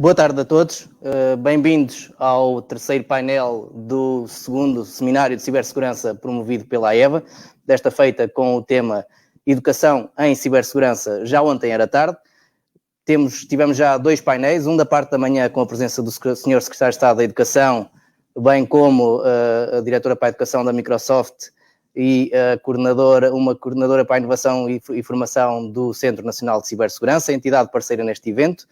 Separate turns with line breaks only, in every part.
Boa tarde a todos, bem-vindos ao terceiro painel do segundo Seminário de Cibersegurança promovido pela AEVA, desta feita com o tema Educação em Cibersegurança, já ontem era tarde. Tivemos já dois painéis, um da parte da manhã com a presença do Sr. Secretário de Estado da Educação, bem como a Diretora para a Educação da Microsoft e uma coordenadora para a Inovação e Formação do Centro Nacional de Cibersegurança, entidade parceira neste evento.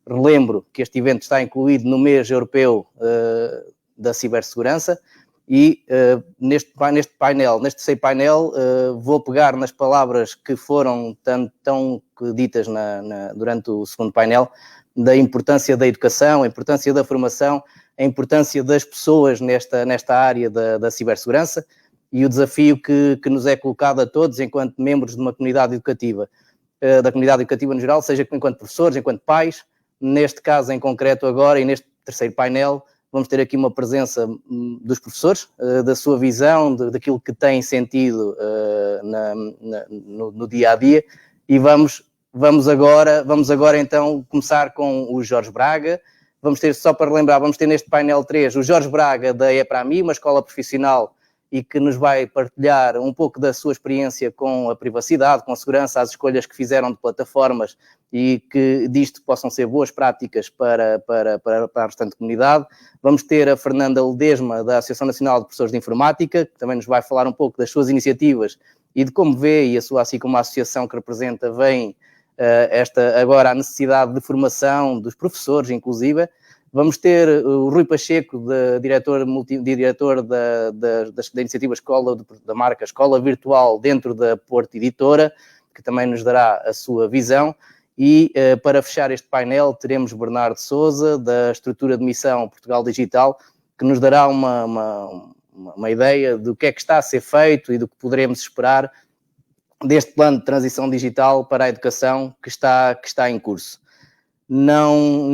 Relembro que este evento está incluído no mês europeu da cibersegurança e neste terceiro painel, vou pegar nas palavras que foram tão ditas durante o segundo painel, da importância da educação, a importância da formação, a importância das pessoas nesta área da cibersegurança e o desafio que nos é colocado a todos enquanto membros de uma comunidade educativa, da comunidade educativa no geral, seja enquanto professores, enquanto pais. Neste caso em concreto agora e neste terceiro painel vamos ter aqui uma presença dos professores, da sua visão, daquilo que têm sentido no dia-a-dia e vamos agora então começar com o Jorge Braga. Vamos ter, só para lembrar, vamos ter neste painel 3 o Jorge Braga da EPRAMI, uma escola profissional e que nos vai partilhar um pouco da sua experiência com a privacidade, com a segurança, as escolhas que fizeram de plataformas e que disto possam ser boas práticas para a restante comunidade. Vamos ter a Fernanda Ledesma, da Associação Nacional de Professores de Informática, que também nos vai falar um pouco das suas iniciativas e de como vê, e assim como a associação que representa, vem agora a necessidade de formação dos professores, inclusive. Vamos ter o Rui Pacheco, diretor da iniciativa da marca Escola Virtual dentro da Porto Editora, que também nos dará a sua visão. E para fechar este painel teremos Bernardo Sousa, da estrutura de missão Portugal Digital, que nos dará uma ideia do que é que está a ser feito e do que poderemos esperar deste plano de transição digital para a educação que está em curso. Não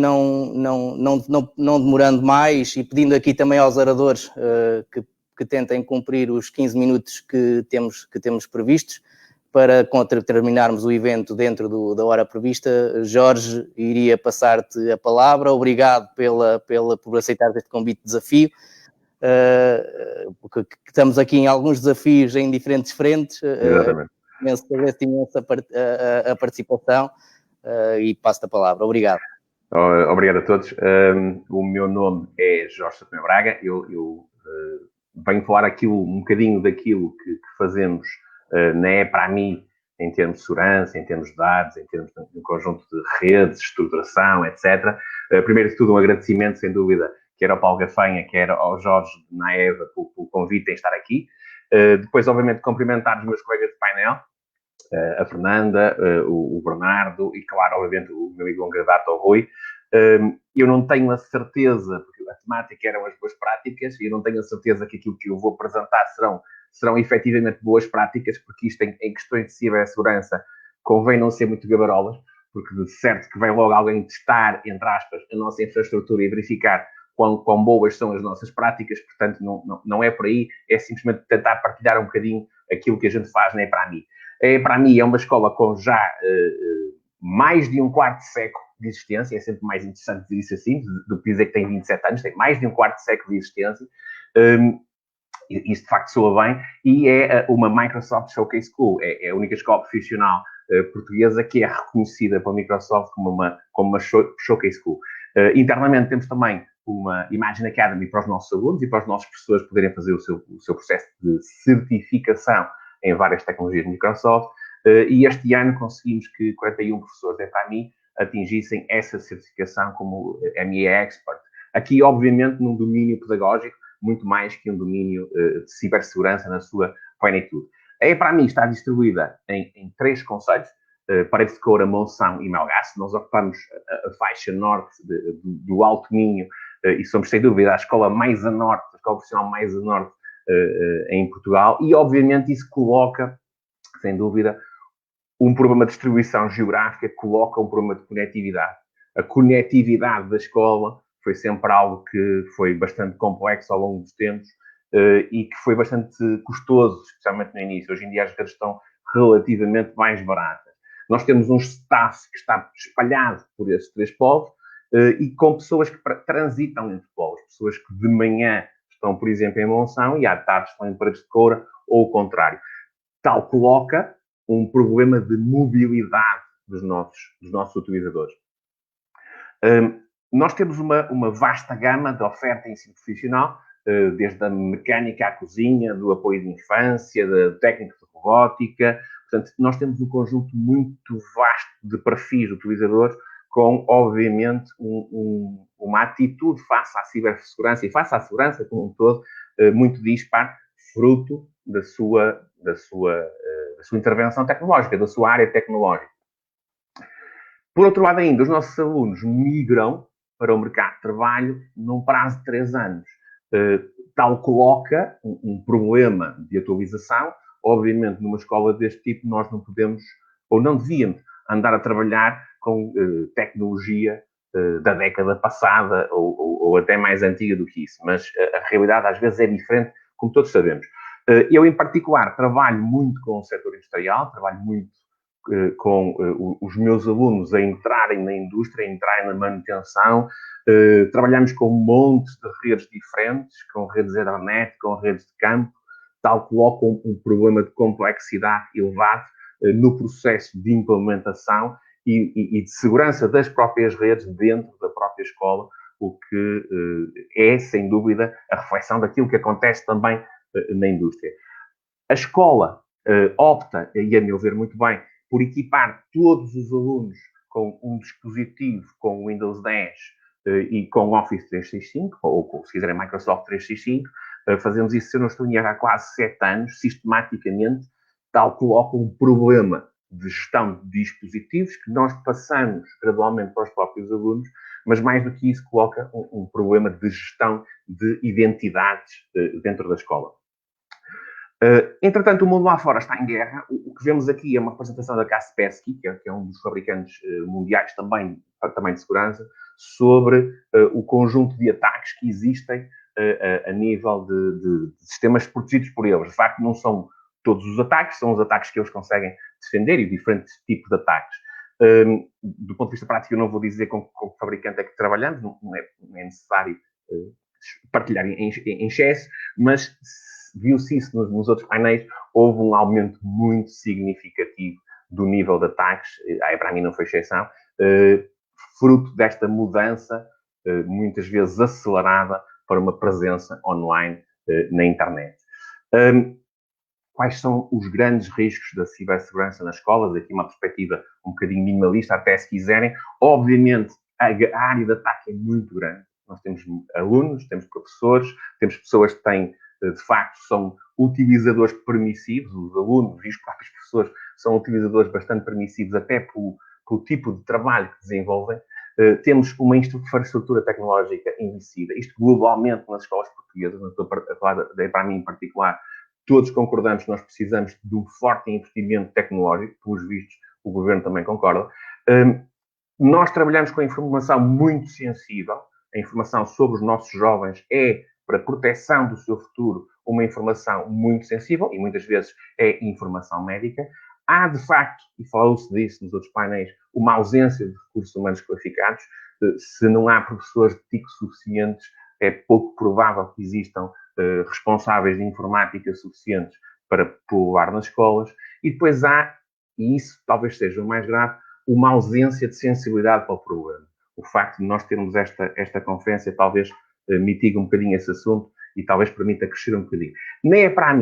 demorando mais e pedindo aqui também aos oradores que tentem cumprir os 15 minutos que temos previstos para terminarmos o evento dentro da hora prevista. Jorge, iria passar-te a palavra. Obrigado por aceitar este convite de desafio. Porque estamos aqui em alguns desafios em diferentes frentes.
Exatamente.
Imensa a participação. E passo-te a palavra. Obrigado.
Obrigado a todos. O meu nome é Jorge Sapinho Braga. Eu venho falar aqui um bocadinho daquilo que fazemos na EPRAMI em termos de segurança, em termos de dados, em termos de um conjunto de redes, estruturação, etc. Primeiro de tudo, um agradecimento, sem dúvida, quer ao Paulo Gafanha, quer ao Jorge na AEVA pelo convite em estar aqui. Depois, obviamente, cumprimentar os meus colegas de painel, a Fernanda, o Bernardo e, claro, obviamente, o meu amigo Gradato, o Rui. Eu não tenho a certeza, porque a temática eram as boas práticas, e eu não tenho a certeza que aquilo que eu vou apresentar serão efetivamente boas práticas, porque isto em questões de cibersegurança convém não ser muito gabarolas, porque de certo que vem logo alguém testar, entre aspas, a nossa infraestrutura e verificar quão boas são as nossas práticas, portanto não é por aí, é simplesmente tentar partilhar um bocadinho aquilo que a gente faz na EPRAMI. A EPRAMI é uma escola com já mais de um quarto de século de existência, é sempre mais interessante dizer isso assim, do que dizer que tem 27 anos, tem mais de um quarto de século de existência, isso de facto soa bem, e é uma Microsoft Showcase School, é a única escola profissional portuguesa que é reconhecida pela Microsoft como uma Showcase School. Internamente temos também uma Imagine Academy para os nossos alunos e para os nossos professores poderem fazer o seu processo de certificação em várias tecnologias de Microsoft, e este ano conseguimos que 41 professores da EPRAMI atingissem essa certificação como ME Expert. Aqui, obviamente, num domínio pedagógico, muito mais que um domínio de cibersegurança na sua plenitude. A EPRAMI está distribuída em 3 concelhos, Paredes de Coura, Monção e Melgaço. Nós ocupamos a faixa norte do Alto Minho e somos, sem dúvida, a escola mais a norte, a escola profissional mais a norte em Portugal, e obviamente isso coloca, sem dúvida, um problema de distribuição geográfica, coloca um problema de conectividade. A conectividade da escola foi sempre algo que foi bastante complexo ao longo dos tempos e que foi bastante custoso, especialmente no início. Hoje em dia as redes estão relativamente mais baratas. Nós temos um staff que está espalhado por esses 3 polos e com pessoas que transitam entre polos, pessoas que de manhã estão, por exemplo, em Monção e à tarde estão em Paredes de Coura, ou o contrário. Tal coloca um problema de mobilidade dos nossos utilizadores. Nós temos uma vasta gama de oferta em ensino profissional, desde a mecânica à cozinha, do apoio de infância, da técnica de robótica. Portanto, nós temos um conjunto muito vasto de perfis de utilizadores com, obviamente, uma atitude face à cibersegurança e face à segurança como um todo, muito dispar, fruto da sua intervenção tecnológica, da sua área tecnológica. Por outro lado ainda, os nossos alunos migram para o mercado de trabalho num prazo de 3 anos. Tal coloca um problema de atualização. Obviamente, numa escola deste tipo, nós não podemos, ou não devíamos, andar a trabalhar com tecnologia da década passada ou até mais antiga do que isso. Mas a realidade às vezes é diferente, como todos sabemos. Eu, em particular, trabalho muito com o setor industrial, trabalho muito com os meus alunos a entrarem na indústria, a entrarem na manutenção. Trabalhamos com montes de redes diferentes, com redes Ethernet, com redes de campo, tal colocam um problema de complexidade elevado no processo de implementação e de segurança das próprias redes dentro da própria escola, o que é, sem dúvida, a reflexão daquilo que acontece também na indústria. A escola opta, e a meu ver muito bem, por equipar todos os alunos com um dispositivo com Windows 10 e com Office 365, ou se quiserem Microsoft 365. Fazemos isso, se eu não estou em erro, há quase 7 anos, sistematicamente, tal coloca um problema de gestão de dispositivos que nós passamos gradualmente para os próprios alunos, mas mais do que isso coloca um problema de gestão de identidades dentro da escola. Entretanto, o mundo lá fora está em guerra. O que vemos aqui é uma representação da Kaspersky, que é um dos fabricantes mundiais também de segurança, sobre o conjunto de ataques que existem a nível de sistemas protegidos por eles. De facto, não são todos os ataques, são os ataques que eles conseguem defender e diferentes tipos de ataques. Do ponto de vista prático, eu não vou dizer com que fabricante é que trabalhamos, não é necessário partilhar em excesso, mas viu-se isso nos outros painéis, houve um aumento muito significativo do nível de ataques, para mim não foi exceção, fruto desta mudança, muitas vezes acelerada, para uma presença online na internet. Quais são os grandes riscos da cibersegurança nas escolas? Aqui uma perspectiva um bocadinho minimalista, até se quiserem. Obviamente, a área de ataque é muito grande. Nós temos alunos, temos professores, temos pessoas que têm, de facto, são utilizadores permissivos. Os alunos e os próprios professores são utilizadores bastante permissivos, até pelo tipo de trabalho que desenvolvem. Temos uma infraestrutura tecnológica envelhecida. Isto globalmente nas escolas portuguesas, não estou a falar para mim em particular, todos concordamos que nós precisamos de um forte investimento tecnológico, pelos vistos o governo também concorda. Nós trabalhamos com informação muito sensível. A informação sobre os nossos jovens é, para a proteção do seu futuro, uma informação muito sensível e muitas vezes é informação médica. Há, de facto, e falou-se disso nos outros painéis, uma ausência de recursos humanos qualificados. Se não há professores de TIC suficientes, é pouco provável que existam responsáveis de informática suficientes para pular nas escolas. E depois há, e isso talvez seja o mais grave, uma ausência de sensibilidade para o problema. O facto de nós termos esta conferência talvez mitigue um bocadinho esse assunto e talvez permita crescer um bocadinho. Nem é para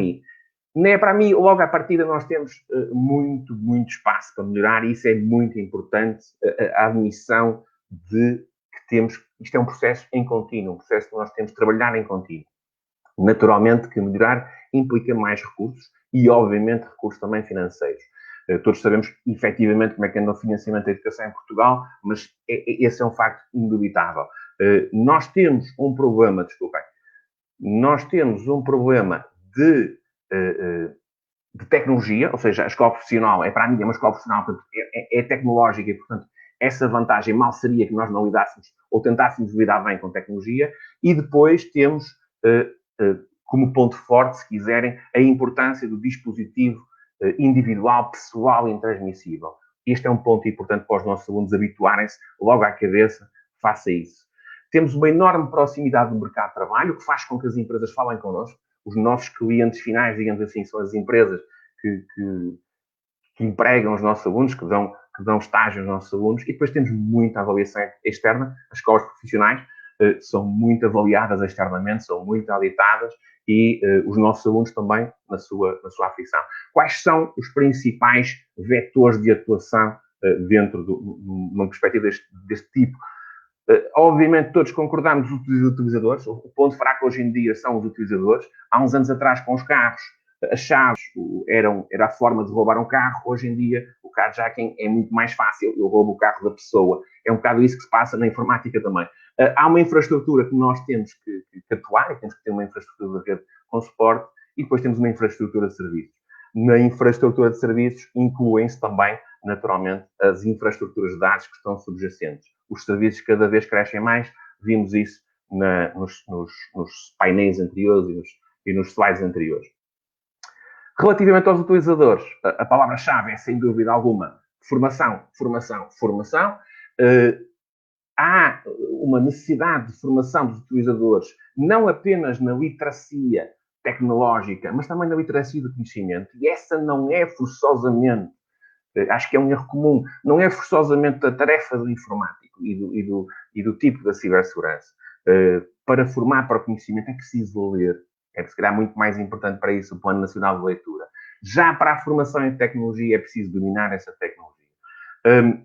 mim, logo à partida nós temos muito espaço para melhorar e isso é muito importante, a admissão de que temos, isto é um processo em contínuo, um processo que nós temos de trabalhar em contínuo. Naturalmente que melhorar implica mais recursos e, obviamente, recursos também financeiros. Todos sabemos, efetivamente, como é que anda o financiamento da educação em Portugal, mas esse é um facto indubitável. Nós temos um problema, de tecnologia, ou seja, a escola profissional, para mim, é uma escola profissional, portanto, é tecnológica e, portanto, essa vantagem mal seria que nós não lidássemos ou tentássemos lidar bem com tecnologia. E depois temos, como ponto forte, se quiserem, a importância do dispositivo individual, pessoal e intransmissível. Este é um ponto importante para os nossos alunos habituarem-se logo à cabeça faça isso. Temos uma enorme proximidade do mercado de trabalho, o que faz com que as empresas falem connosco. Os nossos clientes finais, digamos assim, são as empresas que empregam os nossos alunos, que dão estágio aos nossos alunos, e depois temos muita avaliação externa. As escolas profissionais são muito avaliadas externamente, são muito auditadas, e os nossos alunos também na sua afeição. Quais são os principais vetores de atuação dentro de uma perspectiva deste tipo? Obviamente todos concordamos os utilizadores. O ponto fraco hoje em dia são os utilizadores. Há uns anos atrás, com os carros, as chaves era a forma de roubar um carro. Hoje em dia, o carjacking é muito mais fácil. Eu roubo o carro da pessoa. É um bocado isso que se passa na informática também. Há uma infraestrutura que nós temos que atuar, e temos que ter uma infraestrutura de rede com suporte, e depois temos uma infraestrutura de serviços. Na infraestrutura de serviços incluem-se também, naturalmente, as infraestruturas de dados que estão subjacentes. Os serviços cada vez crescem mais. Vimos isso nos painéis anteriores e nos slides anteriores. Relativamente aos utilizadores, a palavra-chave é, sem dúvida alguma, formação, formação, formação. Há uma necessidade de formação dos utilizadores, não apenas na literacia tecnológica, mas também na literacia do conhecimento. E essa não é forçosamente, acho que é um erro comum, não é forçosamente a tarefa do informático e do tipo da cibersegurança. Para formar para o conhecimento é preciso ler. É, se calhar, muito mais importante para isso o Plano Nacional de Leitura. Já para a formação em tecnologia é preciso dominar essa tecnologia.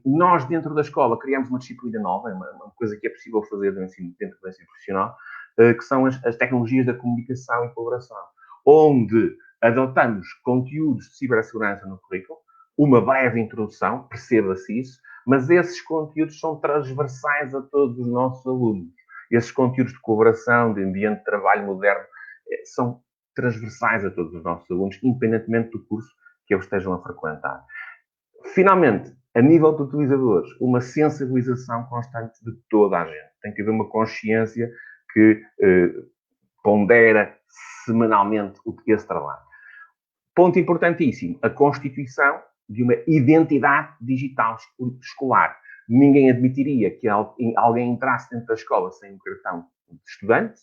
Nós, dentro da escola, criamos uma disciplina nova, uma coisa que é possível fazer dentro do ensino profissional, que são as tecnologias da comunicação e colaboração, onde adotamos conteúdos de cibersegurança no currículo, uma breve introdução, perceba-se isso, mas esses conteúdos são transversais a todos os nossos alunos. Esses conteúdos de colaboração, de ambiente de trabalho moderno, são transversais a todos os nossos alunos, independentemente do curso que eles estejam a frequentar. Finalmente, a nível de utilizadores, uma sensibilização constante de toda a gente. Tem que haver uma consciência que pondera semanalmente esse trabalho. Ponto importantíssimo, a constituição de uma identidade digital escolar. Ninguém admitiria que alguém entrasse dentro da escola sem um cartão de estudante.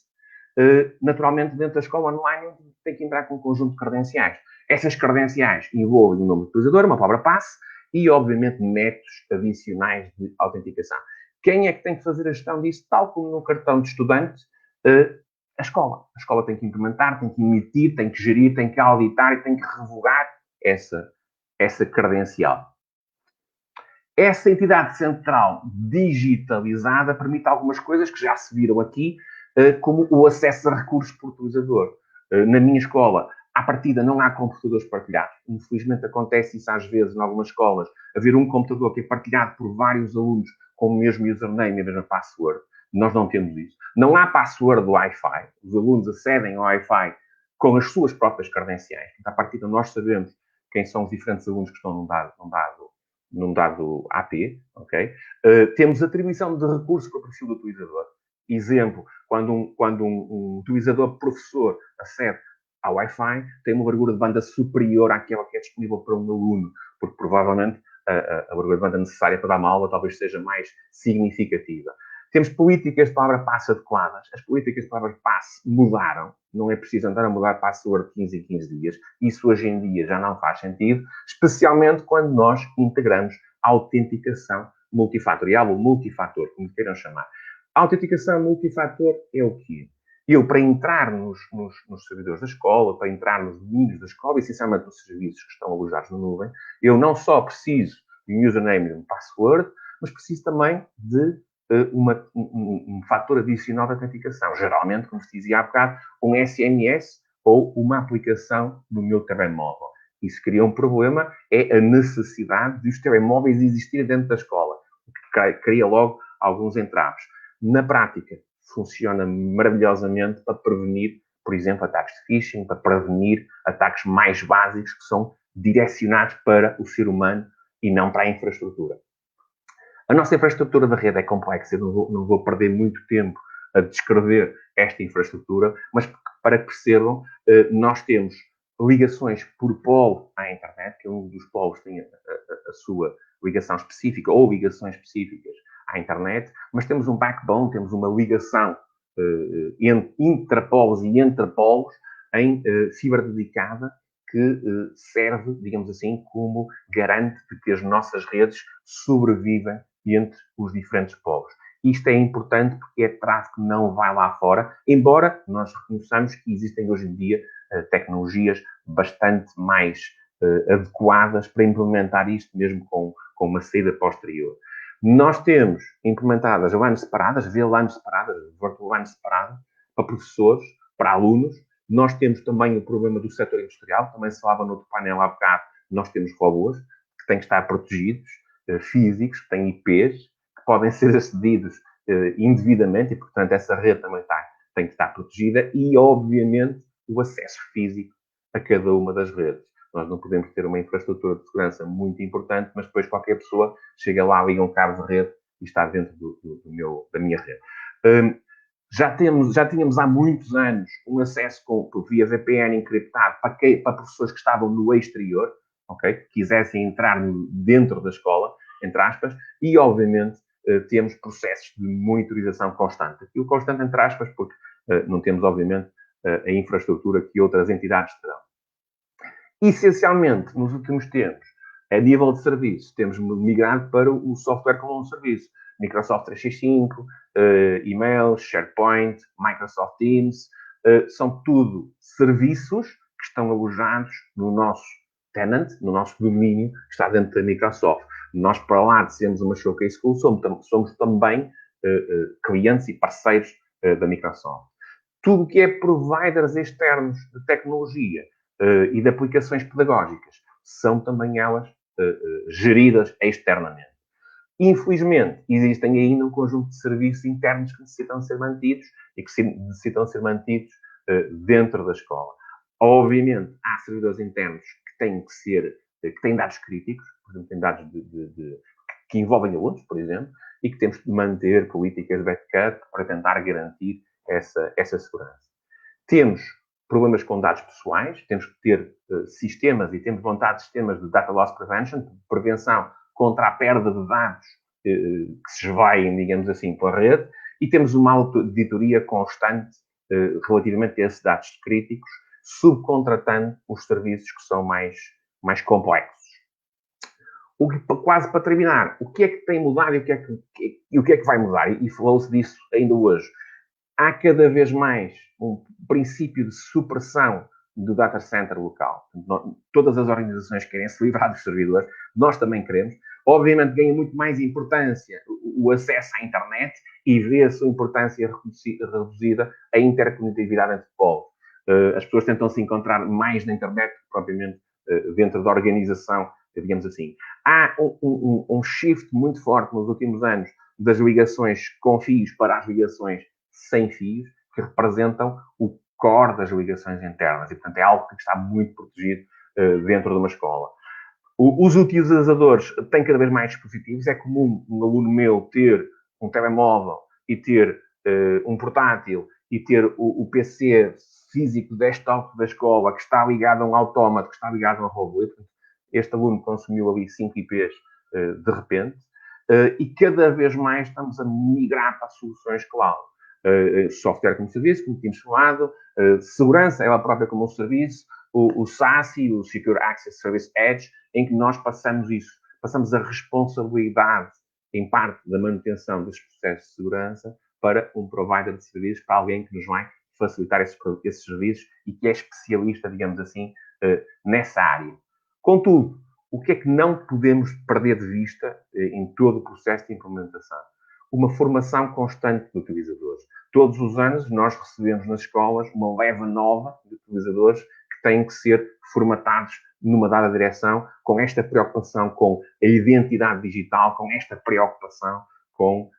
Naturalmente, dentro da escola online, tem que entrar com um conjunto de credenciais. Essas credenciais envolvem o nome do utilizador, uma palavra-passe e, obviamente, métodos adicionais de autenticação. Quem é que tem que fazer a gestão disso? Tal como no cartão de estudante, a escola. A escola tem que implementar, tem que emitir, tem que gerir, tem que auditar e tem que revogar essa credencial. Essa entidade central digitalizada permite algumas coisas que já se viram aqui, como o acesso a recursos por utilizador. Na minha escola, à partida, não há computadores partilhados. Infelizmente, acontece isso às vezes em algumas escolas, haver um computador que é partilhado por vários alunos com o mesmo username e a mesma password. Nós não temos isso. Não há password do Wi-Fi. Os alunos acedem ao Wi-Fi com as suas próprias credenciais. À partida, nós sabemos quem são os diferentes alunos que estão num dado AP, ok? Temos atribuição de recursos para o perfil do utilizador. Exemplo, quando um utilizador professor acede ao Wi-Fi, tem uma largura de banda superior àquela que é disponível para um aluno, porque provavelmente a largura de banda necessária para dar uma aula talvez seja mais significativa. Temos políticas de palavra-passe adequadas. As políticas de palavra-passe mudaram. Não é preciso andar a mudar password 15 em 15 dias. Isso hoje em dia já não faz sentido, especialmente quando nós integramos a autenticação multifatorial ou multifator, como queiram chamar. A autenticação multifator é o quê? Eu, para entrar nos servidores da escola, para entrar nos domínios da escola, essencialmente nos serviços que estão alojados na nuvem, eu não só preciso de um username e de um password, mas preciso também de um fator adicional de autenticação. Geralmente, como se dizia há bocado, um SMS ou uma aplicação no meu telemóvel. Isso cria um problema, é a necessidade de os telemóveis existirem dentro da escola, o que cria logo alguns entraves. Na prática, funciona maravilhosamente para prevenir, por exemplo, ataques de phishing, para prevenir ataques mais básicos que são direcionados para o ser humano e não para a infraestrutura. A nossa infraestrutura da rede é complexa, eu não vou perder muito tempo a descrever esta infraestrutura, mas para que percebam, nós temos ligações por polo à internet, que um dos polos tem a sua ligação específica ou ligações específicas à internet, mas temos um backbone, temos uma ligação entre intrapolos e entre polos em fibra dedicada que serve, digamos assim, como garante de que as nossas redes sobrevivem entre os diferentes polos. Isto é importante porque é tráfego que não vai lá fora, embora nós reconheçamos que existem hoje em dia tecnologias bastante mais adequadas para implementar isto mesmo com uma saída posterior. Nós temos implementadas LANs separadas, VLANs separadas, Virtual LANs separadas, para professores, para alunos. Nós temos também o problema do setor industrial, também se falava no outro painel há bocado, nós temos robôs que têm que estar protegidos, físicos, que têm IPs, que podem ser acedidos indevidamente, e, portanto, essa rede também tem que estar protegida, e, obviamente, o acesso físico a cada uma das redes. Nós não podemos ter uma infraestrutura de segurança muito importante, mas depois qualquer pessoa chega lá, liga um cabo de rede e está dentro da minha rede. Já tínhamos há muitos anos um acesso via VPN encriptado para professores que estavam no exterior, okay? Que quisessem entrar dentro da escola, entre aspas, e, obviamente, temos processos de monitorização constante. Aquilo constante, entre aspas, porque não temos, obviamente, a infraestrutura que outras entidades terão. Essencialmente, nos últimos tempos, a nível de serviços, temos migrado para o software como um serviço. Microsoft 365, e-mail, SharePoint, Microsoft Teams, são tudo serviços que estão alojados no nosso tenant, no nosso domínio, que está dentro da Microsoft. Nós, para lá de sermos uma showcase school, somos também clientes e parceiros da Microsoft. Tudo o que é providers externos de tecnologia e de aplicações pedagógicas são também elas geridas externamente. Infelizmente, existem ainda um conjunto de serviços internos que necessitam ser mantidos e que necessitam ser mantidos dentro da escola. Obviamente, há servidores internos que têm dados críticos, por exemplo, têm dados que envolvem alunos, por exemplo, e que temos de manter políticas de backup para tentar garantir essa segurança. Temos problemas com dados pessoais, temos que ter sistemas e temos vontade de sistemas de data loss prevention, de prevenção contra a perda de dados que se esvaem, digamos assim, pela rede, e temos uma auditoria constante relativamente a esses dados críticos, subcontratando os serviços que são mais complexos. Quase para terminar, o que é que tem mudado e o que é que vai mudar? E falou-se disso ainda hoje. Há cada vez mais um princípio de supressão do data center local. Todas as organizações querem se livrar dos servidores, nós também queremos. Obviamente ganha muito mais importância o acesso à internet e vê a sua importância reduzida a interconectividade entre povos. As pessoas tentam se encontrar mais na internet que propriamente dentro da organização, digamos assim. Há um shift muito forte nos últimos anos das ligações com fios para as ligações sem fios, que representam o core das ligações internas. E, portanto, é algo que está muito protegido dentro de uma escola. Os utilizadores têm cada vez mais dispositivos. É comum um aluno meu ter um telemóvel e ter um portátil e ter o PC físico desktop da escola que está ligado a um autómato, que está ligado a um robô. E, portanto, este aluno consumiu ali 5 IPs de repente. E cada vez mais estamos a migrar para soluções cloud. Software como serviço, como tínhamos falado, segurança, ela própria como um serviço, o SASE, o Secure Access Service Edge, em que nós passamos a responsabilidade, em parte, da manutenção desses processos de segurança para um provider de serviços, para alguém que nos vai facilitar esses serviços e que é especialista, digamos assim, nessa área. Contudo, o que é que não podemos perder de vista em todo o processo de implementação? Uma formação constante de utilizadores. Todos os anos nós recebemos nas escolas uma leva nova de utilizadores que têm que ser formatados numa dada direção, com esta preocupação com a identidade digital, com esta preocupação com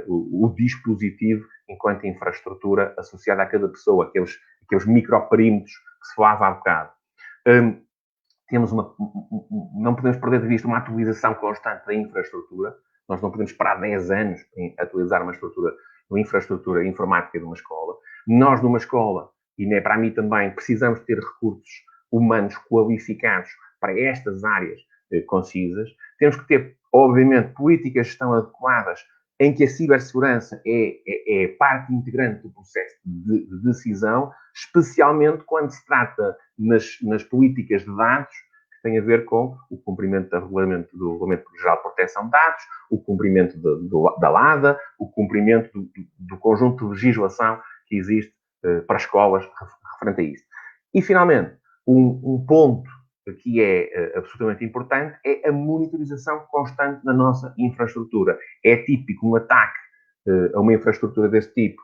o dispositivo enquanto infraestrutura associada a cada pessoa, aqueles microperímetros que se falava há bocado. Não podemos perder de vista uma atualização constante da infraestrutura. Nós não podemos esperar 10 anos em atualizar uma infraestrutura informática de uma escola. Nós, numa escola, e para mim também, precisamos ter recursos humanos qualificados para estas áreas concisas. Temos que ter, obviamente, políticas que estão adequadas em que a cibersegurança é parte integrante do processo de decisão, especialmente quando se trata nas políticas de dados, que têm a ver com o cumprimento do Regulamento Geral de Proteção de Dados, o cumprimento da LADA, o cumprimento do conjunto de legislação que existe para escolas referente a isso. E, finalmente, um ponto que é absolutamente importante é a monitorização constante da nossa infraestrutura. É típico um ataque a uma infraestrutura desse tipo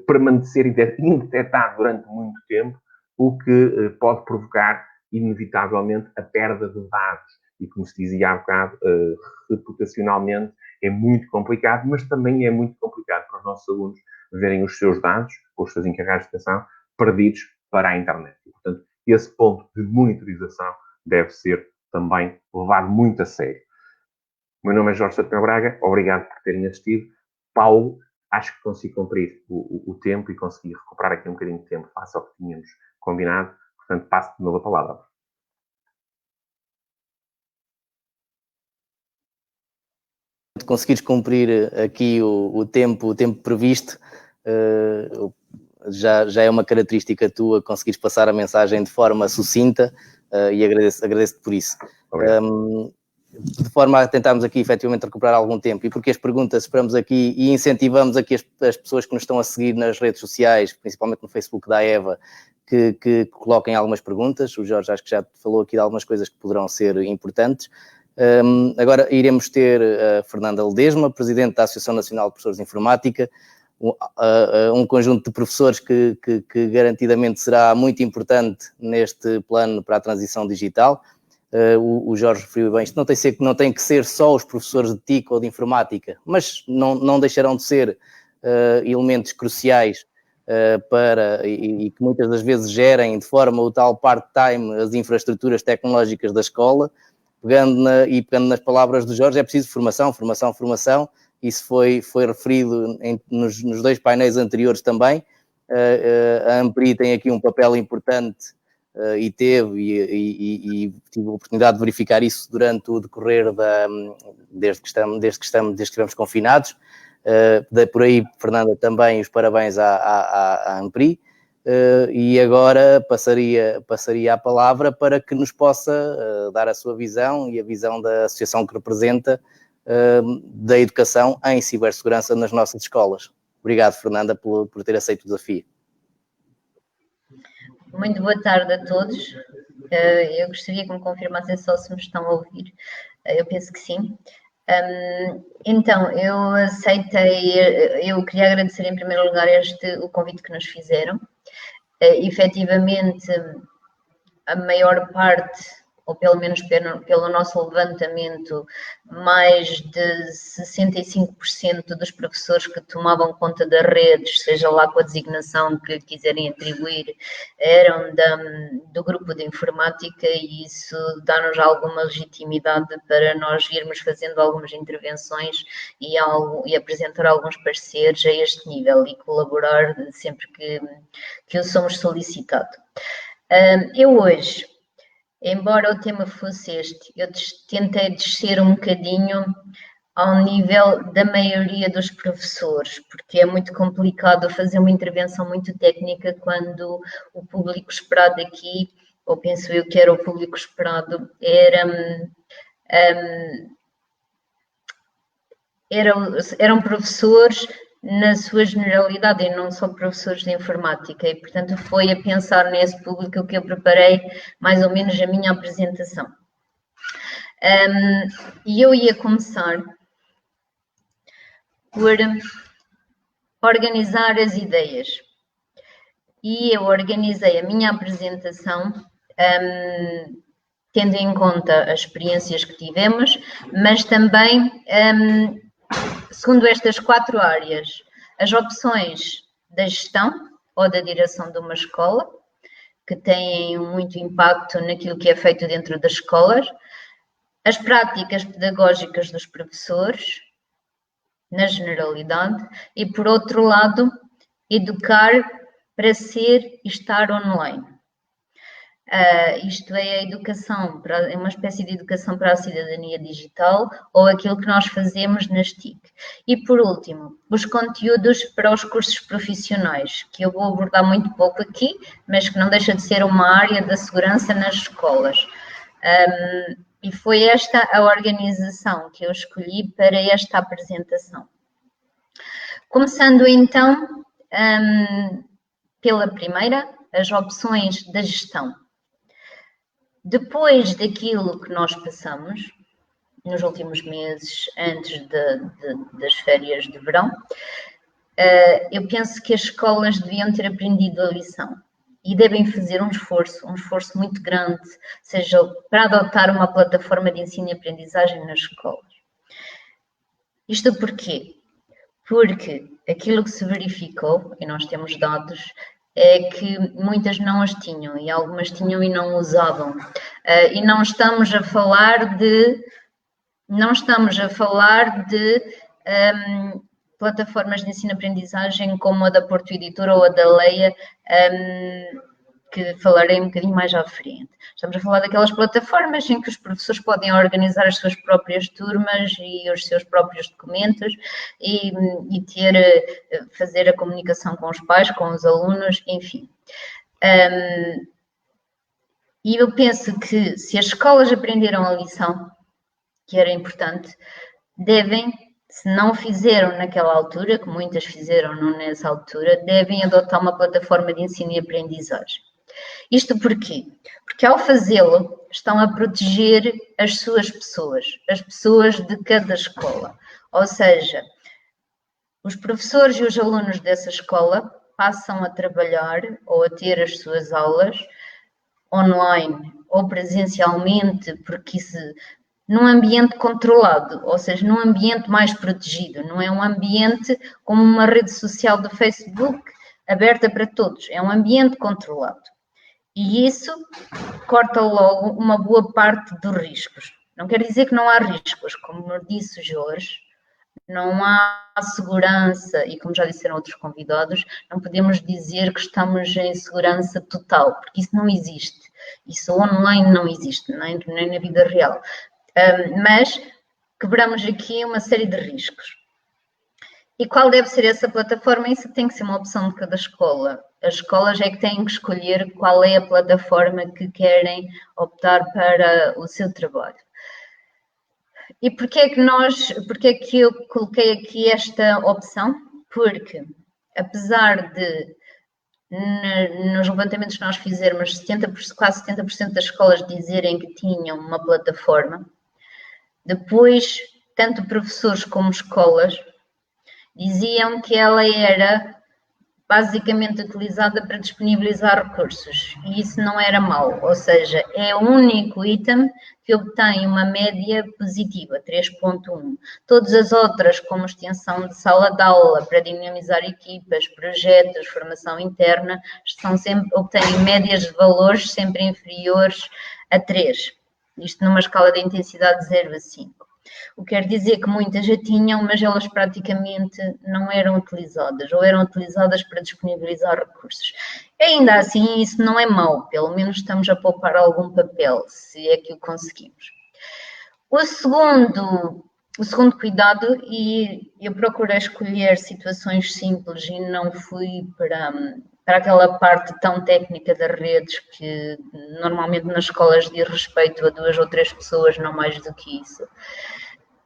permanecer indetectado durante muito tempo, o que pode provocar, inevitavelmente, a perda de dados. E, como se dizia há bocado, reputacionalmente é muito complicado, mas também é muito complicado para os nossos alunos verem os seus dados, os seus encarregados de educação, perdidos para a internet. E, portanto, esse ponto de monitorização deve ser também levado muito a sério. O meu nome é Jorge Santana Braga, obrigado por terem assistido. Paulo, acho que consegui cumprir o tempo e consegui recuperar aqui um bocadinho de tempo face ao que tínhamos combinado. Portanto, passo de novo a palavra.
Conseguires cumprir aqui o tempo previsto, já é uma característica tua, conseguires passar a mensagem de forma sucinta, e agradeço-te por isso. De forma a tentarmos aqui efetivamente recuperar algum tempo, e porque as perguntas esperamos aqui e incentivamos aqui as pessoas que nos estão a seguir nas redes sociais, principalmente no Facebook da EVA, que coloquem algumas perguntas. O Jorge acho que já falou aqui de algumas coisas que poderão ser importantes. Agora iremos ter a Fernanda Ledesma, Presidente da Associação Nacional de Professores de Informática, um conjunto de professores que garantidamente será muito importante neste plano para a transição digital. O Jorge referiu bem, isto não tem que ser só os professores de TIC ou de informática, mas não deixarão de ser elementos cruciais e que muitas das vezes gerem de forma o tal part-time as infraestruturas tecnológicas da escola. Pegando nas palavras do Jorge, é preciso formação. Isso foi referido nos dois painéis anteriores também. A Ampri tem aqui um papel importante e tive a oportunidade de verificar isso durante o decorrer desde que estivemos confinados. Por aí, Fernanda, também os parabéns à Ampri. E agora passaria a palavra para que nos possa dar a sua visão e a visão da associação que representa da educação em cibersegurança nas nossas escolas. Obrigado, Fernanda, por ter aceito o desafio.
Muito boa tarde a todos. Eu gostaria que me confirmassem só se me estão a ouvir. Eu penso que sim. Então, eu queria agradecer em primeiro lugar o convite que nos fizeram. Efetivamente, a maior parte, ou pelo menos pelo nosso levantamento, mais de 65% dos professores que tomavam conta das redes, seja lá com a designação que quiserem atribuir, eram do grupo de informática, e isso dá-nos alguma legitimidade para nós irmos fazendo algumas intervenções e apresentar alguns pareceres a este nível e colaborar sempre que o somos solicitado. Eu hoje, embora o tema fosse este, eu tentei descer um bocadinho ao nível da maioria dos professores, porque é muito complicado fazer uma intervenção muito técnica quando o público esperado aqui, ou penso eu que era o público esperado, eram professores na sua generalidade e não só professores de informática, e portanto foi a pensar nesse público que eu preparei mais ou menos a minha apresentação. E eu ia começar por organizar as ideias, e eu organizei a minha apresentação tendo em conta as experiências que tivemos, mas também segundo estas 4 áreas: as opções da gestão ou da direção de uma escola, que têm muito impacto naquilo que é feito dentro das escolas, as práticas pedagógicas dos professores, na generalidade, e, por outro lado, educar para ser e estar online. Isto é a educação, é uma espécie de educação para a cidadania digital ou aquilo que nós fazemos nas TIC. E por último, os conteúdos para os cursos profissionais, que eu vou abordar muito pouco aqui, mas que não deixa de ser uma área da segurança nas escolas. E foi esta a organização que eu escolhi para esta apresentação. Começando então pela primeira, as opções da gestão. Depois daquilo que nós passamos nos últimos meses, antes das férias de verão, eu penso que as escolas deviam ter aprendido a lição e devem fazer um esforço muito grande, seja para adotar uma plataforma de ensino e aprendizagem nas escolas. Isto porquê? Porque aquilo que se verificou, e nós temos dados, é que muitas não as tinham e algumas tinham e não usavam. E não estamos a falar de plataformas de ensino-aprendizagem como a da Porto Editora ou a da Leia, que falarei um bocadinho mais à frente. Estamos a falar daquelas plataformas em que os professores podem organizar as suas próprias turmas e os seus próprios documentos e fazer a comunicação com os pais, com os alunos, enfim. E eu penso que se as escolas aprenderam a lição, que era importante, devem, se não fizeram naquela altura, que muitas fizeram nessa altura, devem adotar uma plataforma de ensino e aprendizagem. Isto porquê? Porque ao fazê-lo, estão a proteger as suas pessoas, as pessoas de cada escola. Ou seja, os professores e os alunos dessa escola passam a trabalhar ou a ter as suas aulas online ou presencialmente, porque num ambiente controlado, ou seja, num ambiente mais protegido, não é um ambiente como uma rede social do Facebook aberta para todos, é um ambiente controlado. E isso corta logo uma boa parte dos riscos. Não quer dizer que não há riscos, como disse o Jorge, não há segurança, e como já disseram outros convidados, não podemos dizer que estamos em segurança total, porque isso não existe. Isso online não existe, nem na vida real. Mas quebramos aqui uma série de riscos. E qual deve ser essa plataforma? Isso tem que ser uma opção de cada escola. As escolas é que têm que escolher qual é a plataforma que querem optar para o seu trabalho. E porquê é que eu coloquei aqui esta opção? Porque, apesar de, nos levantamentos que nós fizermos, quase 70% das escolas dizerem que tinham uma plataforma, depois, tanto professores como escolas diziam que ela era basicamente utilizada para disponibilizar recursos, e isso não era mau, ou seja, é o único item que obtém uma média positiva, 3.1. Todas as outras, como extensão de sala de aula, para dinamizar equipas, projetos, formação interna, obtêm médias de valores sempre inferiores a 3. Isto numa escala de intensidade de 0 a 5. O que quer dizer que muitas já tinham, mas elas praticamente não eram utilizadas, ou eram utilizadas para disponibilizar recursos. Ainda assim, isso não é mau, pelo menos estamos a poupar algum papel, se é que o conseguimos. O segundo cuidado, e eu procurei escolher situações simples e não fui para aquela parte tão técnica das redes que normalmente nas escolas diz respeito a 2 ou 3 pessoas, não mais do que isso.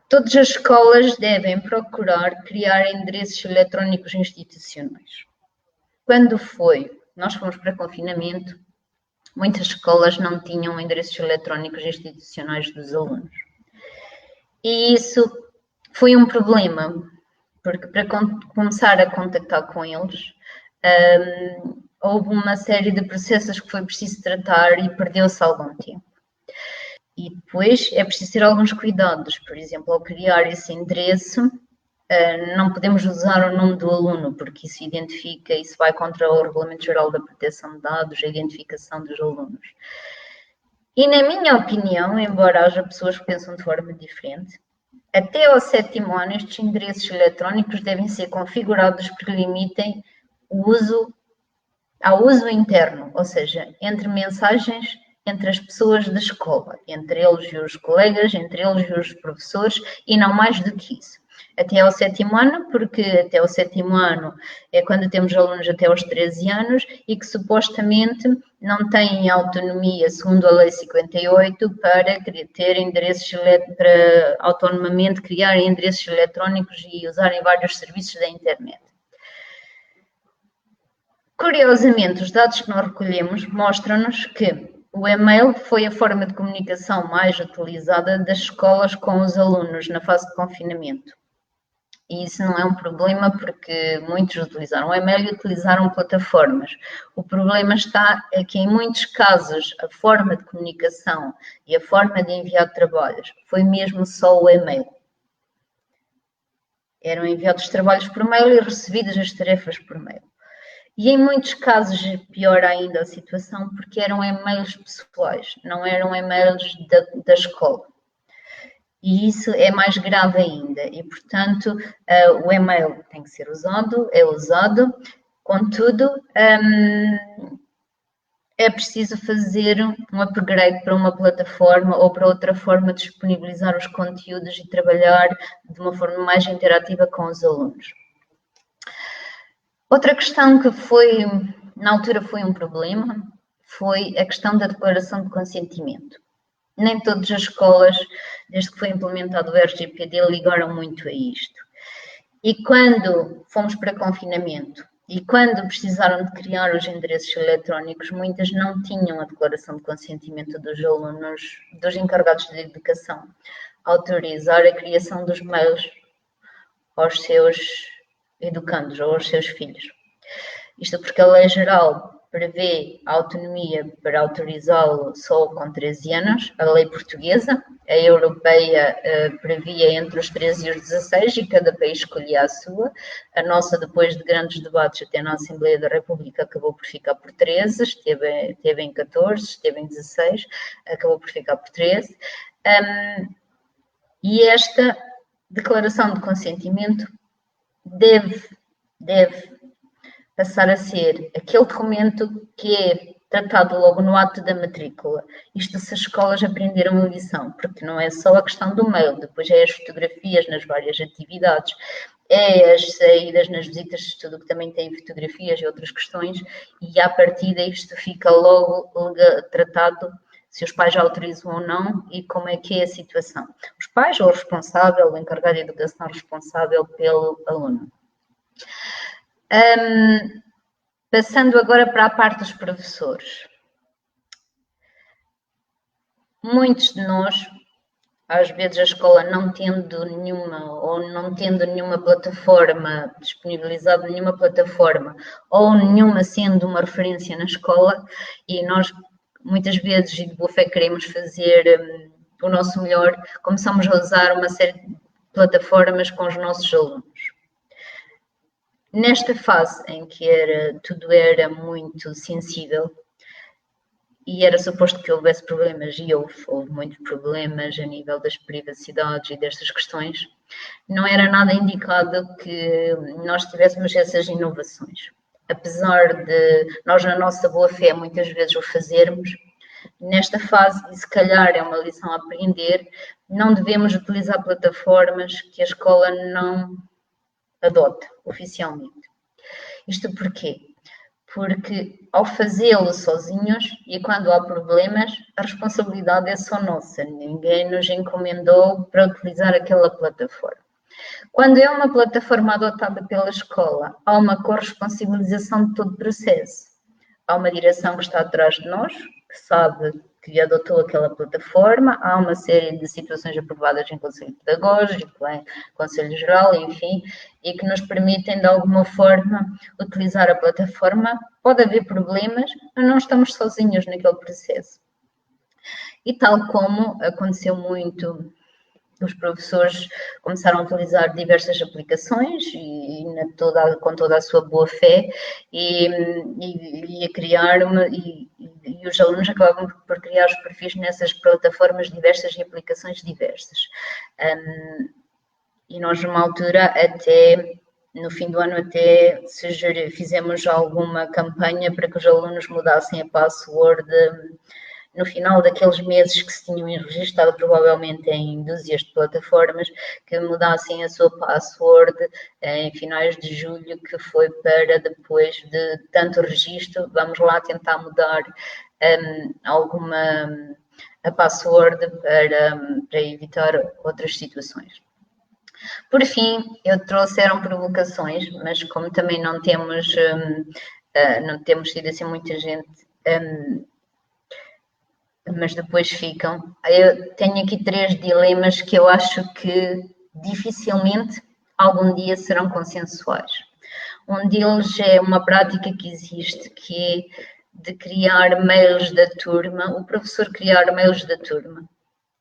Todas as escolas devem procurar criar endereços eletrónicos institucionais. Quando nós fomos para confinamento, muitas escolas não tinham endereços eletrónicos institucionais dos alunos. E isso foi um problema, porque para começar a contactar com eles, houve uma série de processos que foi preciso tratar e perdeu-se algum tempo. E depois é preciso ter alguns cuidados, por exemplo, ao criar esse endereço, não podemos usar o nome do aluno, porque isso vai contra o Regulamento Geral da Proteção de Dados, a identificação dos alunos. E na minha opinião, embora haja pessoas que pensam de forma diferente, até ao 7º ano estes endereços eletrónicos devem ser configurados para que limitem o uso ao uso interno, ou seja, entre mensagens entre as pessoas da escola, entre eles e os colegas, entre eles e os professores, e não mais do que isso. Até ao 7º ano, porque até ao 7º ano é quando temos alunos até aos 13 anos e que supostamente não têm autonomia, segundo a Lei 58, para ter endereços, para autonomamente criar endereços eletrónicos e usarem vários serviços da internet. Curiosamente, os dados que nós recolhemos mostram-nos que o e-mail foi a forma de comunicação mais utilizada das escolas com os alunos na fase de confinamento. E isso não é um problema porque muitos utilizaram o e-mail e utilizaram plataformas. O problema está é que em muitos casos a forma de comunicação e a forma de enviar trabalhos foi mesmo só o e-mail. Eram enviados trabalhos por mail e recebidas as tarefas por mail. E em muitos casos, pior ainda a situação, porque eram e-mails pessoais, não eram e-mails da escola. E isso é mais grave ainda. E, portanto, o e-mail tem que ser usado, é usado. Contudo, é preciso fazer um upgrade para uma plataforma ou para outra forma de disponibilizar os conteúdos e trabalhar de uma forma mais interativa com os alunos. Outra questão que foi, na altura foi um problema, foi a questão da declaração de consentimento. Nem todas as escolas, desde que foi implementado o RGPD, ligaram muito a isto. E quando fomos para confinamento e quando precisaram de criar os endereços eletrónicos, muitas não tinham a declaração de consentimento dos alunos, dos encarregados de educação, a autorizar a criação dos mails aos seus educandos ou aos seus filhos. Isto porque a Lei Geral prevê a autonomia para autorizá-lo só com 13 anos, a lei portuguesa, a europeia previa entre os 13 e os 16 e cada país escolhia a sua. A nossa, depois de grandes debates até na Assembleia da República, acabou por ficar por 13, esteve em 14, esteve em 16, acabou por ficar por 13. E esta declaração de consentimento deve passar a ser aquele documento que é tratado logo no ato da matrícula. Isto se as escolas aprenderam a lição, porque não é só a questão do mail, depois é as fotografias nas várias atividades, é as saídas nas visitas de estudo que também têm fotografias e outras questões, e à partida isto fica logo tratado se os pais já autorizam ou não e como é que é a situação. Os pais ou o responsável, o encarregado de educação responsável pelo aluno. Passando agora para a parte dos professores. Muitos de nós, às vezes a escola não tendo nenhuma plataforma, disponibilizado nenhuma plataforma, ou nenhuma sendo uma referência na escola, e nós muitas vezes, e de boa fé, queremos fazer o nosso melhor, começamos a usar uma série de plataformas com os nossos alunos. Nesta fase em que tudo era muito sensível e era suposto que houvesse problemas, e houve muitos problemas a nível das privacidades e destas questões, não era nada indicado que nós tivéssemos essas inovações. Apesar de nós, na nossa boa-fé, muitas vezes o fazermos, nesta fase, e se calhar é uma lição a aprender, não devemos utilizar plataformas que a escola não adota oficialmente. Isto porquê? Porque ao fazê-lo sozinhos e quando há problemas, a responsabilidade é só nossa. Ninguém nos encomendou para utilizar aquela plataforma. Quando é uma plataforma adotada pela escola, há uma corresponsabilização de todo o processo. Há uma direção que está atrás de nós, que sabe que adotou aquela plataforma, há uma série de situações aprovadas em Conselho Pedagógico, em Conselho Geral, enfim, e que nos permitem, de alguma forma, utilizar a plataforma. Pode haver problemas, mas não estamos sozinhos naquele processo. E tal como aconteceu muito, os professores começaram a utilizar diversas aplicações e com toda a sua boa fé e a criar e os alunos acabavam por criar os perfis nessas plataformas diversas e aplicações diversas. E nós, numa altura, até no fim do ano até fizemos alguma campanha para que os alunos mudassem a password no final daqueles meses que se tinham registrado, provavelmente em dúzias de plataformas, que mudassem a sua password em finais de julho, que foi para depois de tanto registro, vamos lá tentar mudar a password para evitar outras situações. Por fim, trouxeram provocações, mas como também não temos tido assim muita gente, mas depois ficam. Eu tenho aqui 3 dilemas que eu acho que dificilmente algum dia serão consensuais. Um deles é uma prática que existe, que é de criar mails da turma, o professor criar mails da turma,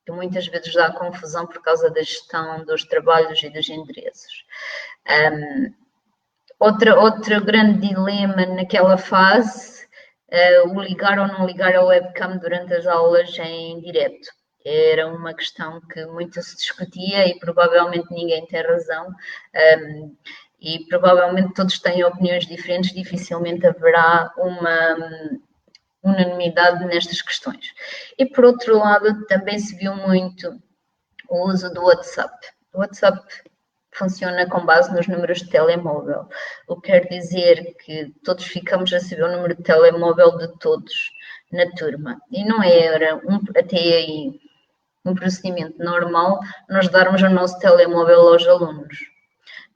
que muitas vezes dá confusão por causa da gestão dos trabalhos e dos endereços. Outro grande dilema naquela fase, o ligar ou não ligar a webcam durante as aulas em direto. Era uma questão que muito se discutia e provavelmente ninguém tem razão. E provavelmente todos têm opiniões diferentes, dificilmente haverá uma unanimidade nestas questões. E por outro lado, também se viu muito o uso do WhatsApp. O WhatsApp funciona com base nos números de telemóvel, o que quer dizer que todos ficamos a saber o número de telemóvel de todos na turma. E não era até aí um procedimento normal nós darmos o nosso telemóvel aos alunos.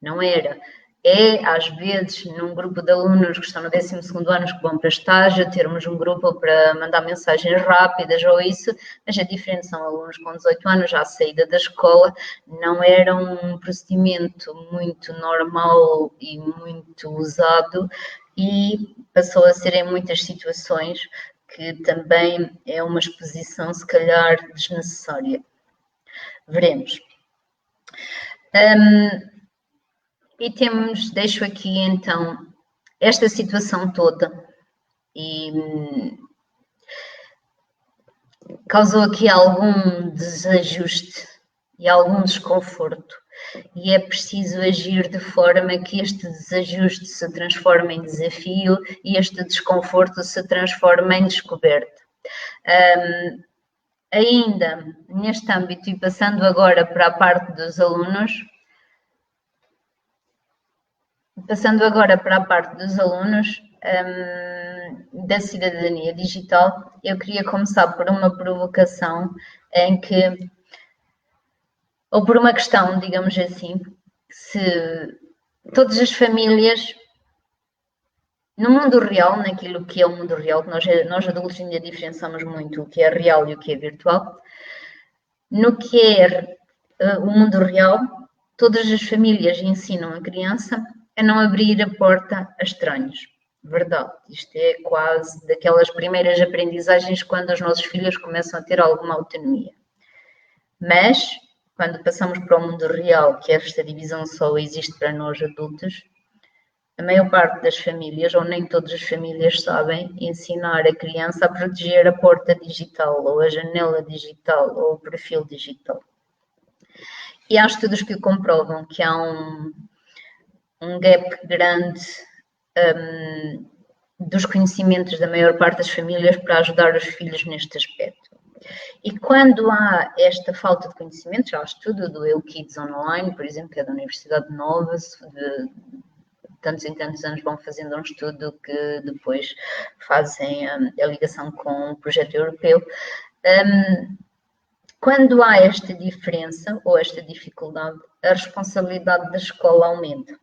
Não era. É, às vezes, num grupo de alunos que estão no 12º ano, que vão para estágio, termos um grupo para mandar mensagens rápidas ou isso, mas é diferente, são alunos com 18 anos, já à saída da escola, não era um procedimento muito normal e muito usado e passou a ser em muitas situações que também é uma exposição, se calhar, desnecessária. Veremos. E deixo aqui então esta situação toda e causou aqui algum desajuste e algum desconforto e é preciso agir de forma que este desajuste se transforme em desafio e este desconforto se transforme em descoberta. Ainda neste âmbito e passando agora para a parte dos alunos, da cidadania digital, eu queria começar por uma provocação ou por uma questão, digamos assim, se todas as famílias, no mundo real, naquilo que é o mundo real, que nós adultos ainda diferenciamos muito o que é real e o que é virtual, no que é o mundo real, todas as famílias ensinam a criança a não abrir a porta a estranhos. Verdade, isto é quase daquelas primeiras aprendizagens quando os nossos filhos começam a ter alguma autonomia. Mas, quando passamos para o mundo real, que esta divisão só existe para nós adultos, a maior parte das famílias, ou nem todas as famílias, sabem ensinar a criança a proteger a porta digital, ou a janela digital, ou o perfil digital. E há estudos que comprovam que há um gap grande dos conhecimentos da maior parte das famílias para ajudar os filhos neste aspecto. E quando há esta falta de conhecimento, já há estudo do EUKids Online, por exemplo, que é da Universidade de Nova, de tantos em tantos anos vão fazendo um estudo que depois fazem a ligação com o projeto europeu. Quando há esta diferença ou esta dificuldade, a responsabilidade da escola aumenta.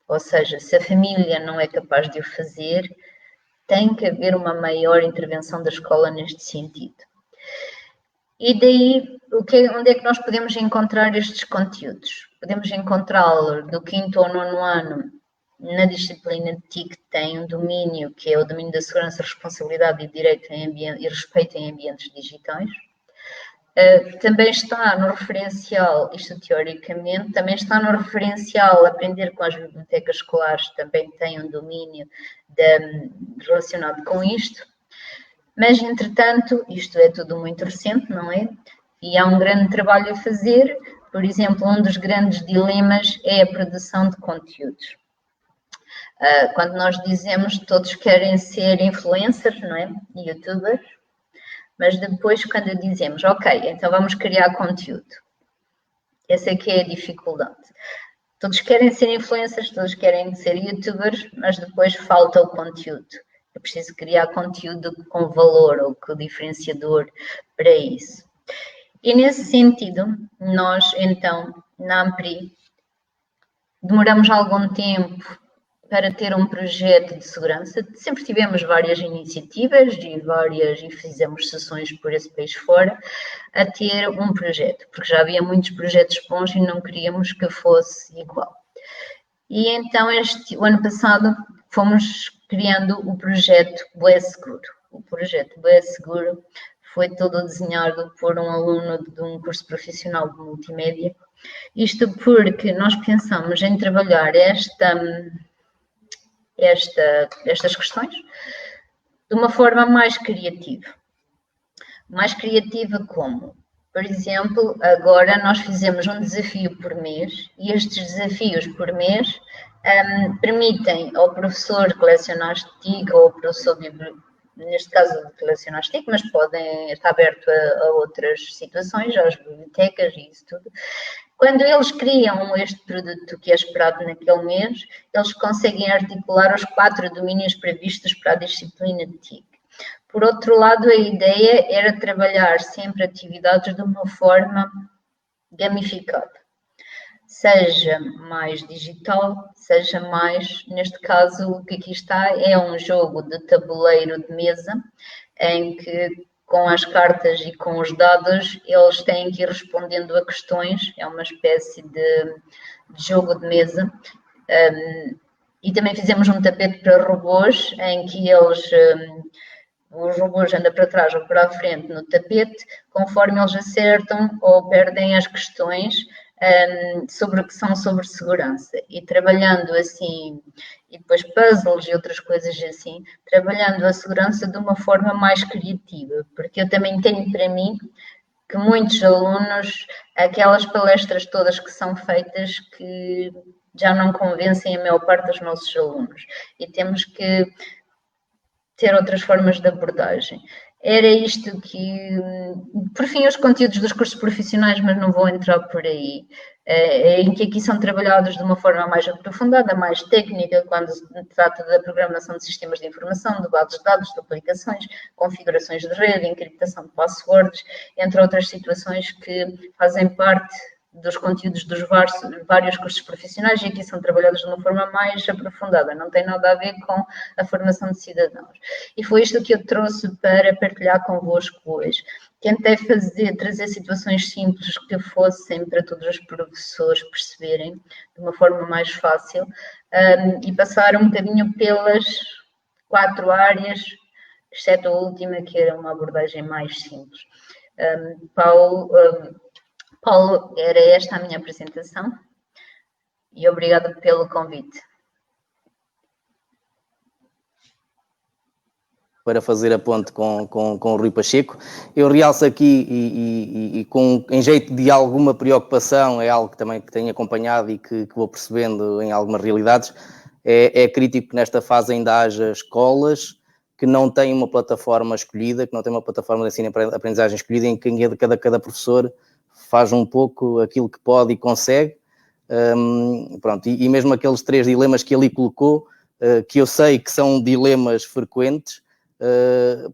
Ou seja, se a família não é capaz de o fazer, tem que haver uma maior intervenção da escola neste sentido. E daí, onde é que nós podemos encontrar estes conteúdos? Podemos encontrá-los do 5º ou 9º ano na disciplina de TIC, que tem um domínio, que é o domínio da segurança, responsabilidade e direito e respeito em ambientes digitais. Também está no referencial, isto teoricamente, também está no referencial Aprender com as Bibliotecas Escolares, também tem um domínio relacionado com isto, mas entretanto, isto é tudo muito recente, não é? E há um grande trabalho a fazer por exemplo, um dos grandes dilemas é a produção de conteúdos. Quando nós dizemos que todos querem ser influencers, não é? YouTubers, mas depois quando dizemos, ok, então vamos criar conteúdo. Essa é que é a dificuldade. Todos querem ser influencers, todos querem ser youtubers, mas depois falta o conteúdo. É preciso criar conteúdo com valor ou com diferenciador para isso. E nesse sentido, nós então, na Ampri, demoramos algum tempo para ter um projeto de segurança. Sempre tivemos várias iniciativas e fizemos sessões por esse país fora a ter um projeto, porque já havia muitos projetos bons e não queríamos que fosse igual. E então, o ano passado, fomos criando o projeto Bué Seguro. O projeto Bué Seguro foi todo desenhado por um aluno de um curso profissional de multimédia. Isto porque nós pensamos em trabalhar estas questões de uma forma mais criativa. Mais criativa como? Por exemplo, agora nós fizemos um desafio por mês e estes desafios por mês permitem ao professor que leciona a STIC ou ao professor, neste caso, que leciona a STIC, mas podem estar aberto a outras situações, às bibliotecas e isso tudo. Quando eles criam este produto que é esperado naquele mês, eles conseguem articular os 4 domínios previstos para a disciplina de TIC. Por outro lado, a ideia era trabalhar sempre atividades de uma forma gamificada. Seja mais digital, seja mais, neste caso, o que aqui está é um jogo de tabuleiro de mesa, em que com as cartas e com os dados, eles têm que ir respondendo a questões, é uma espécie de jogo de mesa. E também fizemos um tapete para robôs, em que os robôs andam para trás ou para a frente no tapete, conforme eles acertam ou perdem as questões que são sobre segurança. E trabalhando assim, e depois puzzles e outras coisas assim, trabalhando a segurança de uma forma mais criativa, porque eu também tenho para mim que muitos alunos, aquelas palestras todas que são feitas que já não convencem a maior parte dos nossos alunos. E temos que ter outras formas de abordagem. Era isto que, por fim, os conteúdos dos cursos profissionais, mas não vou entrar por aí, em que aqui são trabalhados de uma forma mais aprofundada, mais técnica, quando se trata da programação de sistemas de informação, de bases de dados, de aplicações, configurações de rede, encriptação de passwords, entre outras situações que fazem parte dos conteúdos dos vários cursos profissionais e aqui são trabalhados de uma forma mais aprofundada, não tem nada a ver com a formação de cidadãos. E foi isto que eu trouxe para partilhar convosco hoje. Tentei trazer situações simples que fossem para todos os professores perceberem de uma forma mais fácil e passar um bocadinho pelas 4 áreas, exceto a última, que era uma abordagem mais simples. Paulo, era esta a minha apresentação e obrigada pelo convite.
Para fazer a ponte com o Rui Pacheco, eu realço aqui e em jeito de alguma preocupação, é algo que também que tenho acompanhado e que vou percebendo em algumas realidades, é crítico que nesta fase ainda haja escolas que não têm uma plataforma escolhida, que não têm uma plataforma de ensino e aprendizagem escolhida, em que cada professor faz um pouco aquilo que pode e consegue, pronto, e mesmo aqueles 3 dilemas que ele colocou, que eu sei que são dilemas frequentes,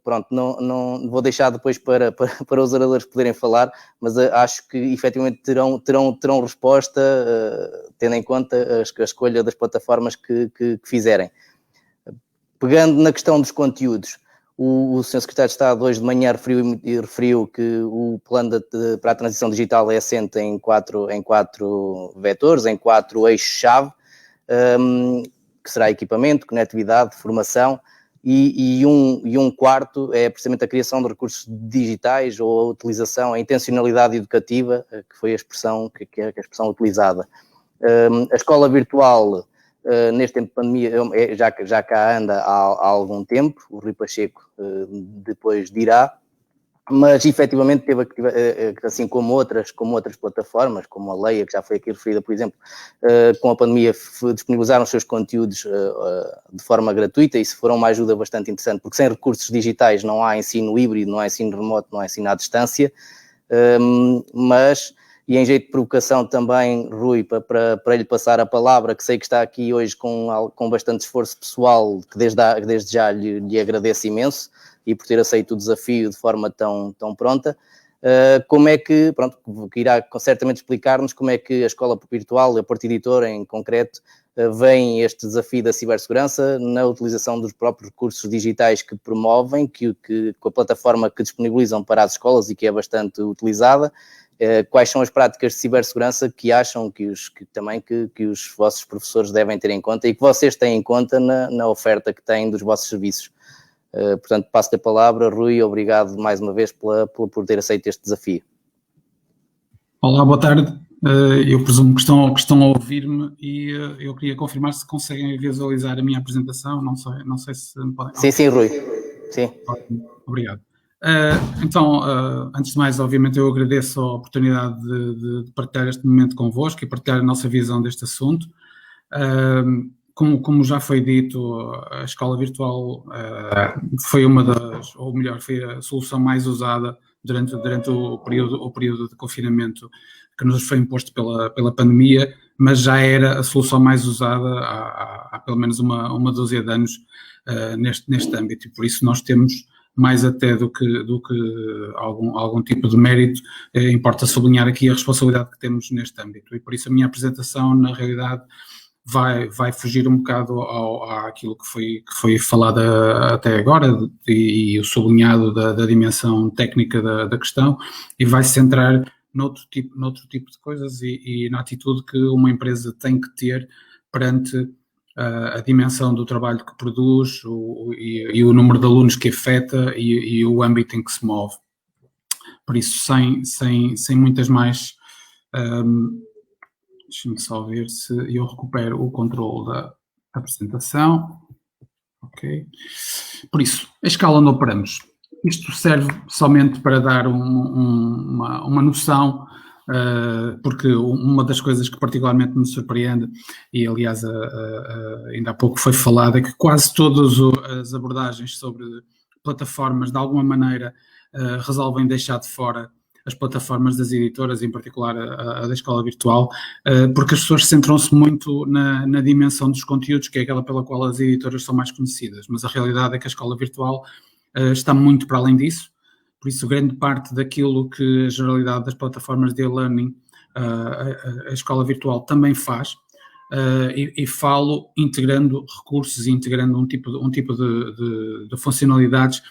pronto, não vou deixar depois para os oradores poderem falar, mas acho que efetivamente terão resposta, tendo em conta a escolha das plataformas que fizerem. Pegando na questão dos conteúdos, o Sr. Secretário de Estado hoje de manhã referiu que o plano para a transição digital é assente em 4 vetores, em 4 eixos-chave, que será equipamento, conectividade, formação, e um quarto é precisamente a criação de recursos digitais ou a utilização, a intencionalidade educativa, que foi a expressão utilizada. A escola virtual, neste tempo de pandemia, já cá anda há algum tempo, o Rui Pacheco depois dirá, mas efetivamente teve, assim como outras plataformas, como a Leia, que já foi aqui referida, por exemplo, com a pandemia disponibilizaram os seus conteúdos de forma gratuita, e isso foram uma ajuda bastante interessante, porque sem recursos digitais não há ensino híbrido, não há ensino remoto, não há ensino à distância, mas, e em jeito de provocação também, Rui, para lhe passar a palavra, que sei que está aqui hoje com bastante esforço pessoal, que desde já lhe agradeço imenso, e por ter aceito o desafio de forma tão pronta, como é que, pronto, que irá certamente explicar-nos como é que a Escola Virtual, a Porta Editora em concreto, vem este desafio da cibersegurança na utilização dos próprios recursos digitais que promovem, com a plataforma que disponibilizam para as escolas e que é bastante utilizada. Quais são as práticas de cibersegurança que acham que os vossos professores devem ter em conta e que vocês têm em conta na oferta que têm dos vossos serviços? Portanto, passo-lhe a palavra, Rui, obrigado mais uma vez por ter aceito este desafio.
Olá, boa tarde. Eu presumo que estão a ouvir-me e eu queria confirmar se conseguem visualizar a minha apresentação. Não sei se me podem...
Sim, Rui. Sim.
Obrigado. Então, antes de mais, obviamente, eu agradeço a oportunidade de partilhar este momento convosco e partilhar a nossa visão deste assunto. Como já foi dito, a escola virtual foi foi a solução mais usada durante o período de confinamento que nos foi imposto pela pandemia, mas já era a solução mais usada há pelo menos uma dúzia de anos neste âmbito, e por isso nós temos mais até do que algum tipo de mérito, importa sublinhar aqui a responsabilidade que temos neste âmbito, e por isso a minha apresentação, na realidade, vai fugir um bocado àquilo que foi falado até agora e o sublinhado da dimensão técnica da questão, e vai se centrar noutro tipo de coisas e na atitude que uma empresa tem que ter perante a dimensão do trabalho que produz e o número de alunos que afeta e o âmbito em que se move. Por isso, sem muitas mais... Deixa-me só ver se eu recupero o controle da apresentação. Ok. Por isso, a escala onde operamos. Isto serve somente para dar uma noção, porque uma das coisas que particularmente me surpreende, e aliás ainda há pouco foi falado, é que quase todas as abordagens sobre plataformas, de alguma maneira, resolvem deixar de fora as plataformas das editoras, em particular a da escola virtual, porque as pessoas centram-se muito na dimensão dos conteúdos, que é aquela pela qual as editoras são mais conhecidas, mas a realidade é que a escola virtual está muito para além disso, por isso grande parte daquilo que a generalidade das plataformas de e-learning, a escola virtual também faz, e falo integrando recursos e integrando um tipo de funcionalidades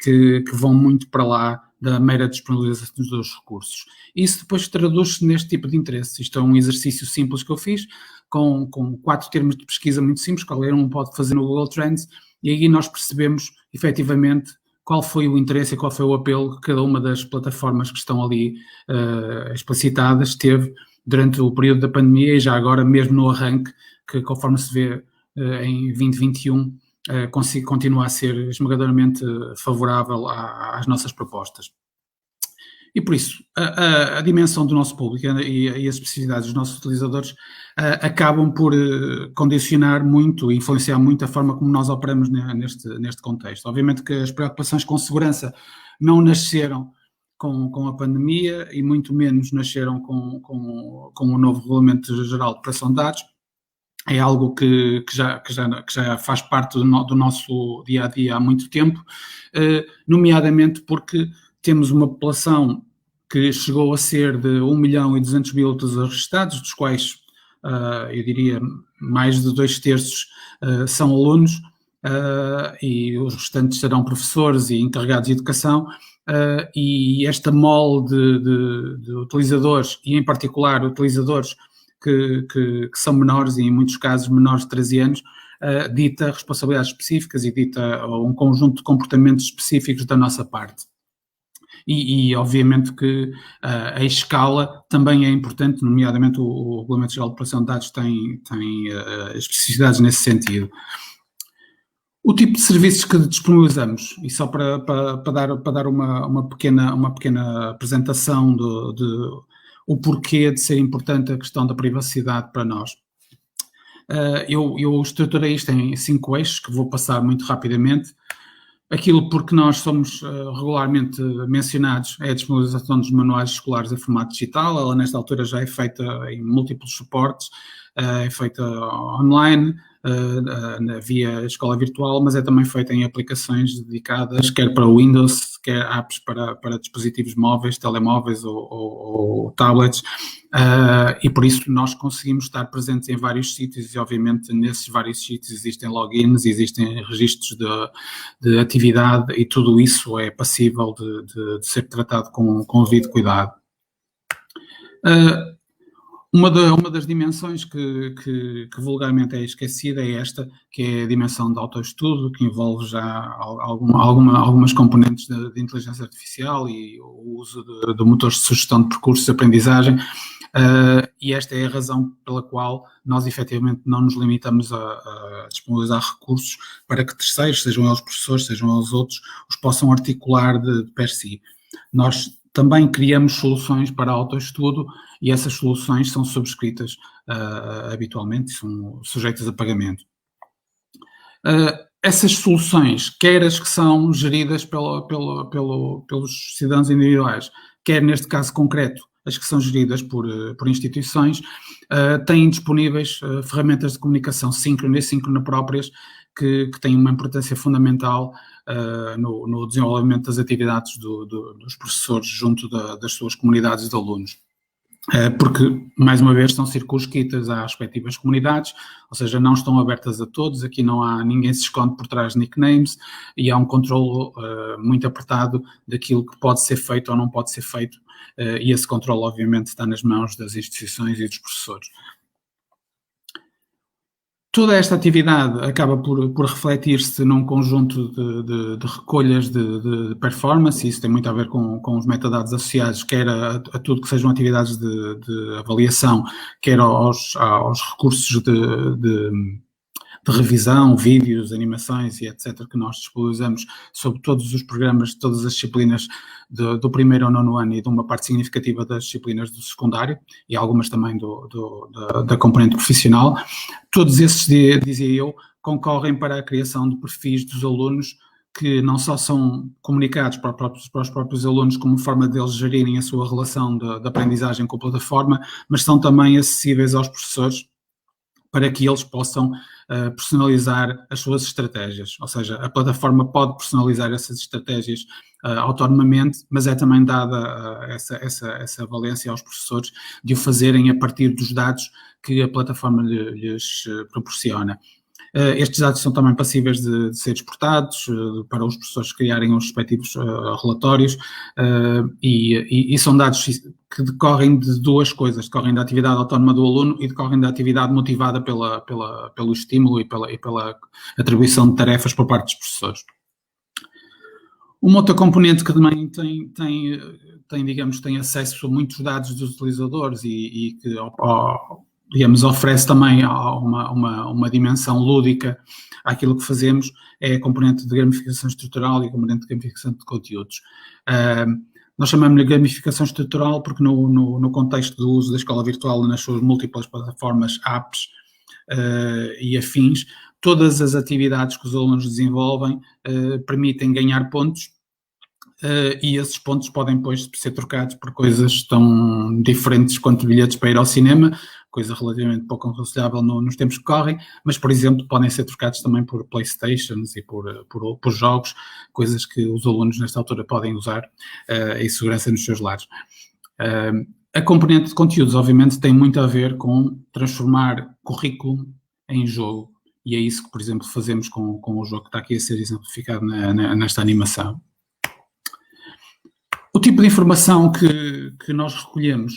que vão muito para lá da mera disponibilização dos recursos. Isso depois traduz-se neste tipo de interesse. Isto é um exercício simples que eu fiz, com 4 termos de pesquisa muito simples, qualquer um pode fazer no Google Trends, e aí nós percebemos, efetivamente, qual foi o interesse e qual foi o apelo que cada uma das plataformas que estão ali explicitadas teve durante o período da pandemia e já agora mesmo no arranque, que conforme se vê em 2021, continua a ser esmagadoramente favorável às nossas propostas. E por isso, a dimensão do nosso público e as especificidades dos nossos utilizadores acabam por condicionar muito e influenciar muito a forma como nós operamos neste contexto. Obviamente que as preocupações com segurança não nasceram com a pandemia e muito menos nasceram com o novo Regulamento Geral de Proteção de Dados. É algo que já faz parte do nosso dia-a-dia há muito tempo, nomeadamente porque temos uma população que chegou a ser de 1.200.000 utilizadores registados, dos quais, eu diria, mais de 2/3 são alunos, e os restantes serão professores e encarregados de educação, e esta mole de utilizadores, e em particular utilizadores que são menores, e em muitos casos menores de 13 anos, dita responsabilidades específicas e dita um conjunto de comportamentos específicos da nossa parte. E obviamente que a escala também é importante, nomeadamente o Regulamento Geral de Proteção de Dados tem especificidades nesse sentido. O tipo de serviços que disponibilizamos, e só para dar uma pequena apresentação de o porquê de ser importante a questão da privacidade para nós. Eu estruturei isto em 5 eixos, que vou passar muito rapidamente. Aquilo porque nós somos regularmente mencionados é a disponibilização dos manuais escolares em formato digital. Ela, nesta altura, já é feita em múltiplos suportes, é feita online, via escola virtual, mas é também feita em aplicações dedicadas, quer para Windows, quer apps para dispositivos móveis, telemóveis ou tablets, e por isso nós conseguimos estar presentes em vários sítios e, obviamente, nesses vários sítios existem logins, existem registros de atividade e tudo isso é passível de ser tratado com o devido cuidado. Uma das dimensões que vulgarmente é esquecida é esta, que é a dimensão de autoestudo, que envolve já algumas componentes de inteligência artificial e o uso de motores de sugestão de percursos de aprendizagem, e esta é a razão pela qual nós efetivamente não nos limitamos a disponibilizar recursos para que terceiros, sejam eles professores, sejam eles outros, os possam articular de per si. Nós também criamos soluções para autoestudo e essas soluções são subscritas habitualmente, são sujeitas a pagamento. Essas soluções, quer as que são geridas pelos cidadãos individuais, quer neste caso concreto, as que são geridas por instituições, têm disponíveis ferramentas de comunicação síncrona e assíncrona próprias que têm uma importância fundamental no desenvolvimento das atividades dos professores junto das suas comunidades de alunos. Porque, mais uma vez, são circunscritas às respectivas comunidades, ou seja, não estão abertas a todos, aqui não há, ninguém se esconde por trás de nicknames e há um controlo muito apertado daquilo que pode ser feito ou não pode ser feito, e esse controle, obviamente, está nas mãos das instituições e dos professores. Toda esta atividade acaba por refletir-se num conjunto de recolhas de performance, e isso tem muito a ver com os metadados associados, quer a tudo que sejam atividades de avaliação, quer aos recursos de revisão, vídeos, animações e etc. que nós disponibilizamos sobre todos os programas, todas as disciplinas do primeiro ao 9º ano e de uma parte significativa das disciplinas do secundário e algumas também da componente profissional. Todos esses, dizia eu, concorrem para a criação de perfis dos alunos que não só são comunicados para os próprios alunos como forma deles gerirem a sua relação de aprendizagem com a plataforma, mas são também acessíveis aos professores para que eles possam personalizar as suas estratégias. Ou seja, a plataforma pode personalizar essas estratégias autonomamente, mas é também dada essa valência aos professores de o fazerem a partir dos dados que a plataforma lhes proporciona. Estes dados são também passíveis de ser exportados para os professores criarem os respectivos relatórios e são dados que decorrem de duas coisas, decorrem da atividade autónoma do aluno e decorrem da atividade motivada pelo estímulo e pela atribuição de tarefas por parte dos professores. Uma outra componente que também tem acesso a muitos dados dos utilizadores e que digamos, oferece também uma dimensão lúdica àquilo que fazemos, é a componente de gamificação estrutural e a componente de gamificação de conteúdos. Nós chamamos-lhe gamificação estrutural porque no contexto do uso da escola virtual nas suas múltiplas plataformas, apps e afins, todas as atividades que os alunos desenvolvem permitem ganhar pontos e esses pontos podem depois ser trocados por coisas tão diferentes quanto bilhetes para ir ao cinema, coisa relativamente pouco aconselhável nos tempos que correm, mas, por exemplo, podem ser trocados também por Playstations e por jogos, coisas que os alunos nesta altura podem usar em segurança nos seus lares. A componente de conteúdos, obviamente, tem muito a ver com transformar currículo em jogo, e é isso que, por exemplo, fazemos com o jogo que está aqui a ser exemplificado nesta animação. O tipo de informação que nós recolhemos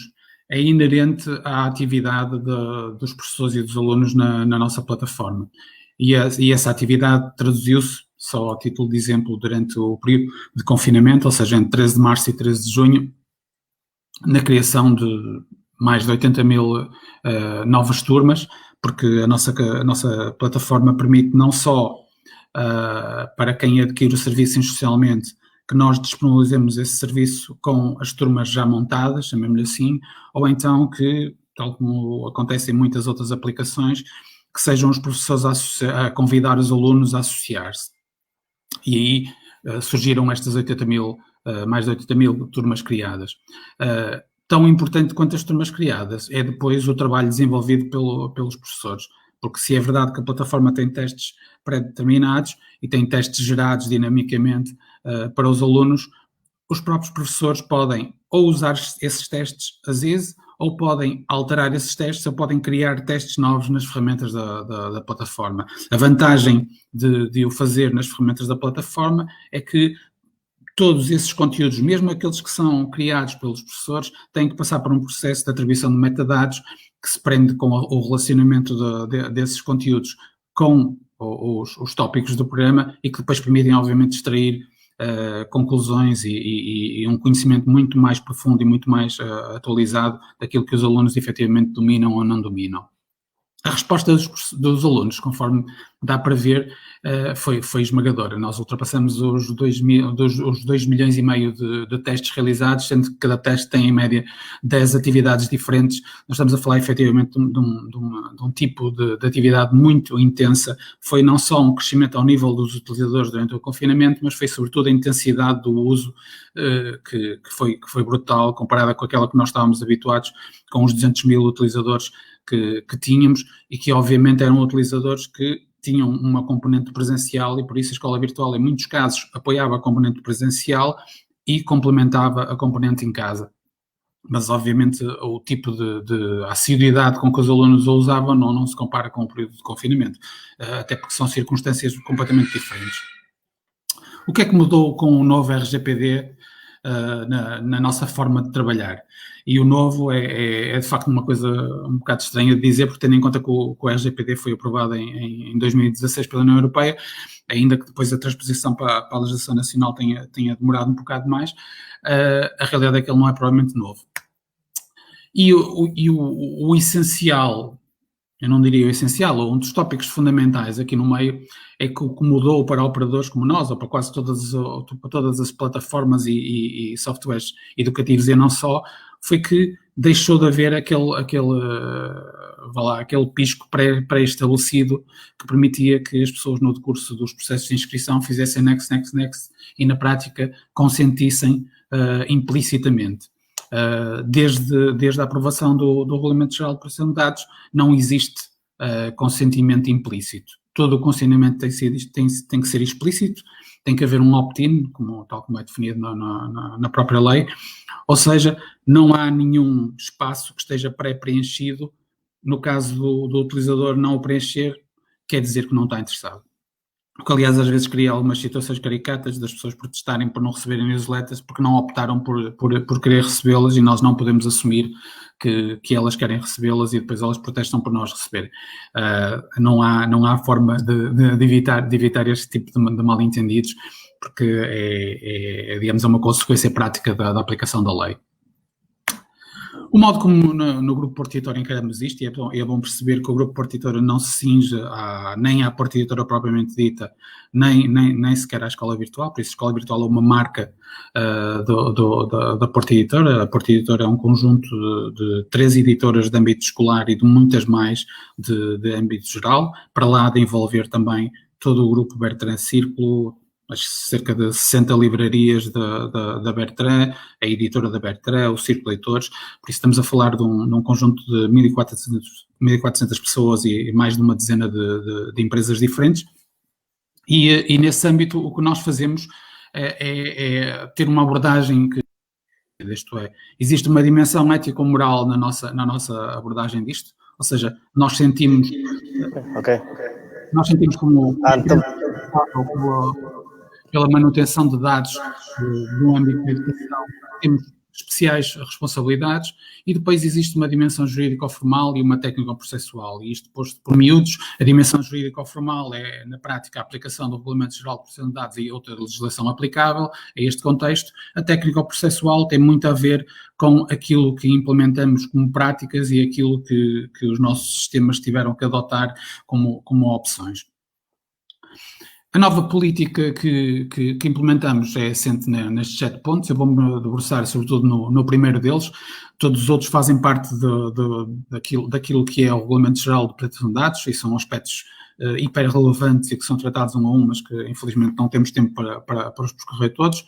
é inerente à atividade dos professores e dos alunos na nossa plataforma. E essa atividade traduziu-se, só a título de exemplo, durante o período de confinamento, ou seja, entre 13 de março e 13 de junho, na criação de mais de 80 mil novas turmas, porque a nossa plataforma permite não só para quem adquire o serviço institucionalmente, que nós disponibilizemos esse serviço com as turmas já montadas, chamemos-lhe assim, ou então que, tal como acontece em muitas outras aplicações, que sejam os professores a convidar os alunos a associar-se. E aí surgiram estas 80 mil, mais de 80 mil turmas criadas. Tão importante quanto as turmas criadas é depois o trabalho desenvolvido pelos professores, porque se é verdade que a plataforma tem testes pré-determinados e tem testes gerados dinamicamente para os alunos, os próprios professores podem ou usar esses testes às vezes, ou podem alterar esses testes, ou podem criar testes novos nas ferramentas da plataforma. A vantagem de o fazer nas ferramentas da plataforma é que todos esses conteúdos, mesmo aqueles que são criados pelos professores, têm que passar por um processo de atribuição de metadados que se prende com o relacionamento desses conteúdos com os tópicos do programa e que depois permitem, obviamente, extrair conclusões e um conhecimento muito mais profundo e muito mais atualizado daquilo que os alunos efetivamente dominam ou não dominam. A resposta dos alunos, conforme dá para ver, foi esmagadora. Nós ultrapassamos os 2 milhões e meio de testes realizados, sendo que cada teste tem, em média, 10 atividades diferentes. Nós estamos a falar, efetivamente, de um tipo de atividade muito intensa. Foi não só um crescimento ao nível dos utilizadores durante o confinamento, mas foi, sobretudo, a intensidade do uso que foi brutal, comparada com aquela que nós estávamos habituados, com os 200 mil utilizadores que tínhamos e que obviamente eram utilizadores que tinham uma componente presencial e por isso a escola virtual em muitos casos apoiava a componente presencial e complementava a componente em casa. Mas obviamente o tipo de assiduidade com que os alunos a usavam não se compara com o período de confinamento, até porque são circunstâncias completamente diferentes. O que é que mudou com o novo RGPD na nossa forma de trabalhar? E o novo é de facto uma coisa um bocado estranha de dizer, porque tendo em conta que o RGPD foi aprovado em 2016 pela União Europeia, ainda que depois a transposição para a legislação nacional tenha demorado um bocado mais, a realidade é que ele não é provavelmente novo. E o essencial, eu não diria o essencial, ou um dos tópicos fundamentais aqui no meio, é que o que mudou para operadores como nós, ou para quase todas as plataformas e softwares educativos e não só, foi que deixou de haver aquele pisco pré-estabelecido que permitia que as pessoas no decurso dos processos de inscrição fizessem next e na prática consentissem implicitamente. Desde a aprovação do Regulamento Geral de Proteção de Dados não existe consentimento implícito. Todo o consentimento tem que ser explícito, tem que haver um opt-in, tal como é definido na própria lei, ou seja, não há nenhum espaço que esteja pré-preenchido. No caso do utilizador não o preencher, quer dizer que não está interessado. O que, aliás, às vezes cria algumas situações caricatas das pessoas protestarem por não receberem newsletters porque não optaram por querer recebê-las e nós não podemos assumir que elas querem recebê-las e depois elas protestam por nós receberem. Não há forma de evitar este tipo de mal-entendidos, porque digamos, uma consequência prática da aplicação da lei. O modo como no Grupo Porto Editora encaramos isto, e é bom perceber que o Grupo Porto Editora não se cinge nem à Porto Editora propriamente dita, nem sequer à Escola Virtual, por isso a Escola Virtual é uma marca da Porto Editora. A Porto Editora é um conjunto de 3 editoras de âmbito escolar e de muitas mais de âmbito geral, para lá de envolver também todo o Grupo Bertrand Círculo, cerca de 60 livrarias da Bertrand, a editora da Bertrand, o Círculo de Leitores, por isso estamos a falar de um conjunto de 1.400 pessoas e mais de uma dezena de empresas diferentes, e nesse âmbito o que nós fazemos é ter uma abordagem que, isto é, existe uma dimensão ético-moral na nossa abordagem disto, ou seja, nós sentimos como pela manutenção de dados no âmbito da educação, temos especiais responsabilidades e depois existe uma dimensão jurídico-formal e uma técnico-processual. E isto posto por miúdos, a dimensão jurídico-formal é, na prática, a aplicação do Regulamento Geral de Proteção de Dados e outra legislação aplicável a este contexto. A técnico-processual tem muito a ver com aquilo que implementamos como práticas e aquilo que os nossos sistemas tiveram que adotar como opções. A nova política que implementamos é assente nestes 7 pontos. Eu vou-me debruçar sobretudo no primeiro deles. Todos os outros fazem parte daquilo que é o Regulamento Geral de Proteção de Dados e são aspectos hiper relevantes e que são tratados um a um, mas que infelizmente não temos tempo para os percorrer todos.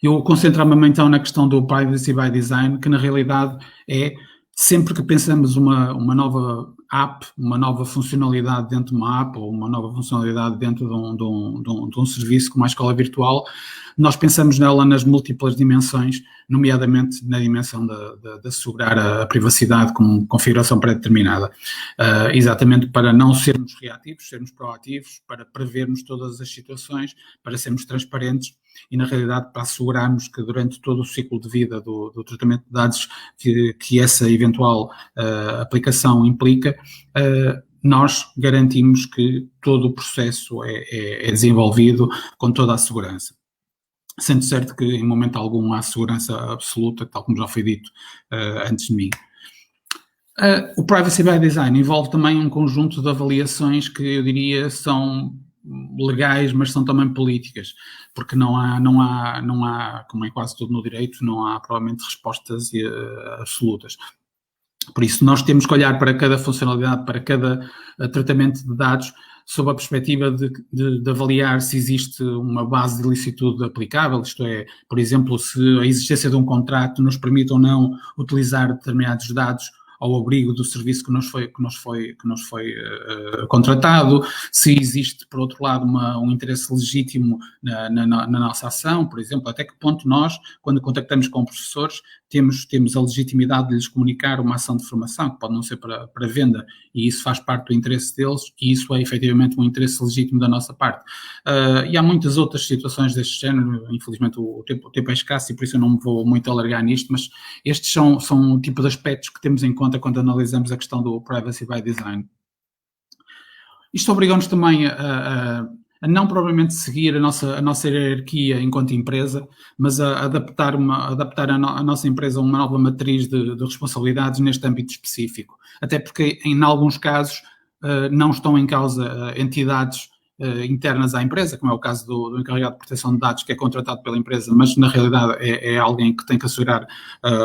Eu concentrar-me então na questão do Privacy by Design, que na realidade é sempre que pensamos uma nova app, uma nova funcionalidade dentro de uma app ou uma nova funcionalidade dentro de um serviço como a escola virtual, nós pensamos nela nas múltiplas dimensões, nomeadamente na dimensão de assegurar a privacidade com configuração pré-determinada. Exatamente para não sermos reativos, sermos proativos, para prevermos todas as situações, para sermos transparentes e, na realidade, para assegurarmos que durante todo o ciclo de vida do tratamento de dados que essa eventual aplicação implica, nós garantimos que todo o processo é desenvolvido com toda a segurança. Sendo certo que, em momento algum, há segurança absoluta, tal como já foi dito antes de mim. O Privacy by Design envolve também um conjunto de avaliações que eu diria são legais, mas são também políticas, porque não há, como é quase tudo no direito, não há provavelmente respostas absolutas. Por isso, nós temos que olhar para cada funcionalidade, para cada tratamento de dados, sob a perspectiva de avaliar se existe uma base de ilicitude aplicável, isto é, por exemplo, se a existência de um contrato nos permite ou não utilizar determinados dados ao abrigo do serviço que nos foi contratado, se existe, por outro lado, um interesse legítimo na nossa ação, por exemplo, até que ponto nós, quando contactamos com professores, temos a legitimidade de lhes comunicar uma ação de formação, que pode não ser para venda, e isso faz parte do interesse deles, e isso é efetivamente um interesse legítimo da nossa parte. E há muitas outras situações deste género, infelizmente o tempo é escasso e por isso eu não me vou muito alargar nisto, mas estes são o tipo de aspectos que temos em conta quando analisamos a questão do Privacy by Design. Isto obriga-nos também a não propriamente seguir a nossa hierarquia enquanto empresa, mas a adaptar a nossa empresa a uma nova matriz de responsabilidades neste âmbito específico. Até porque, em alguns casos, não estão em causa entidades internas à empresa, como é o caso do encarregado de proteção de dados, que é contratado pela empresa, mas na realidade é alguém que tem que assegurar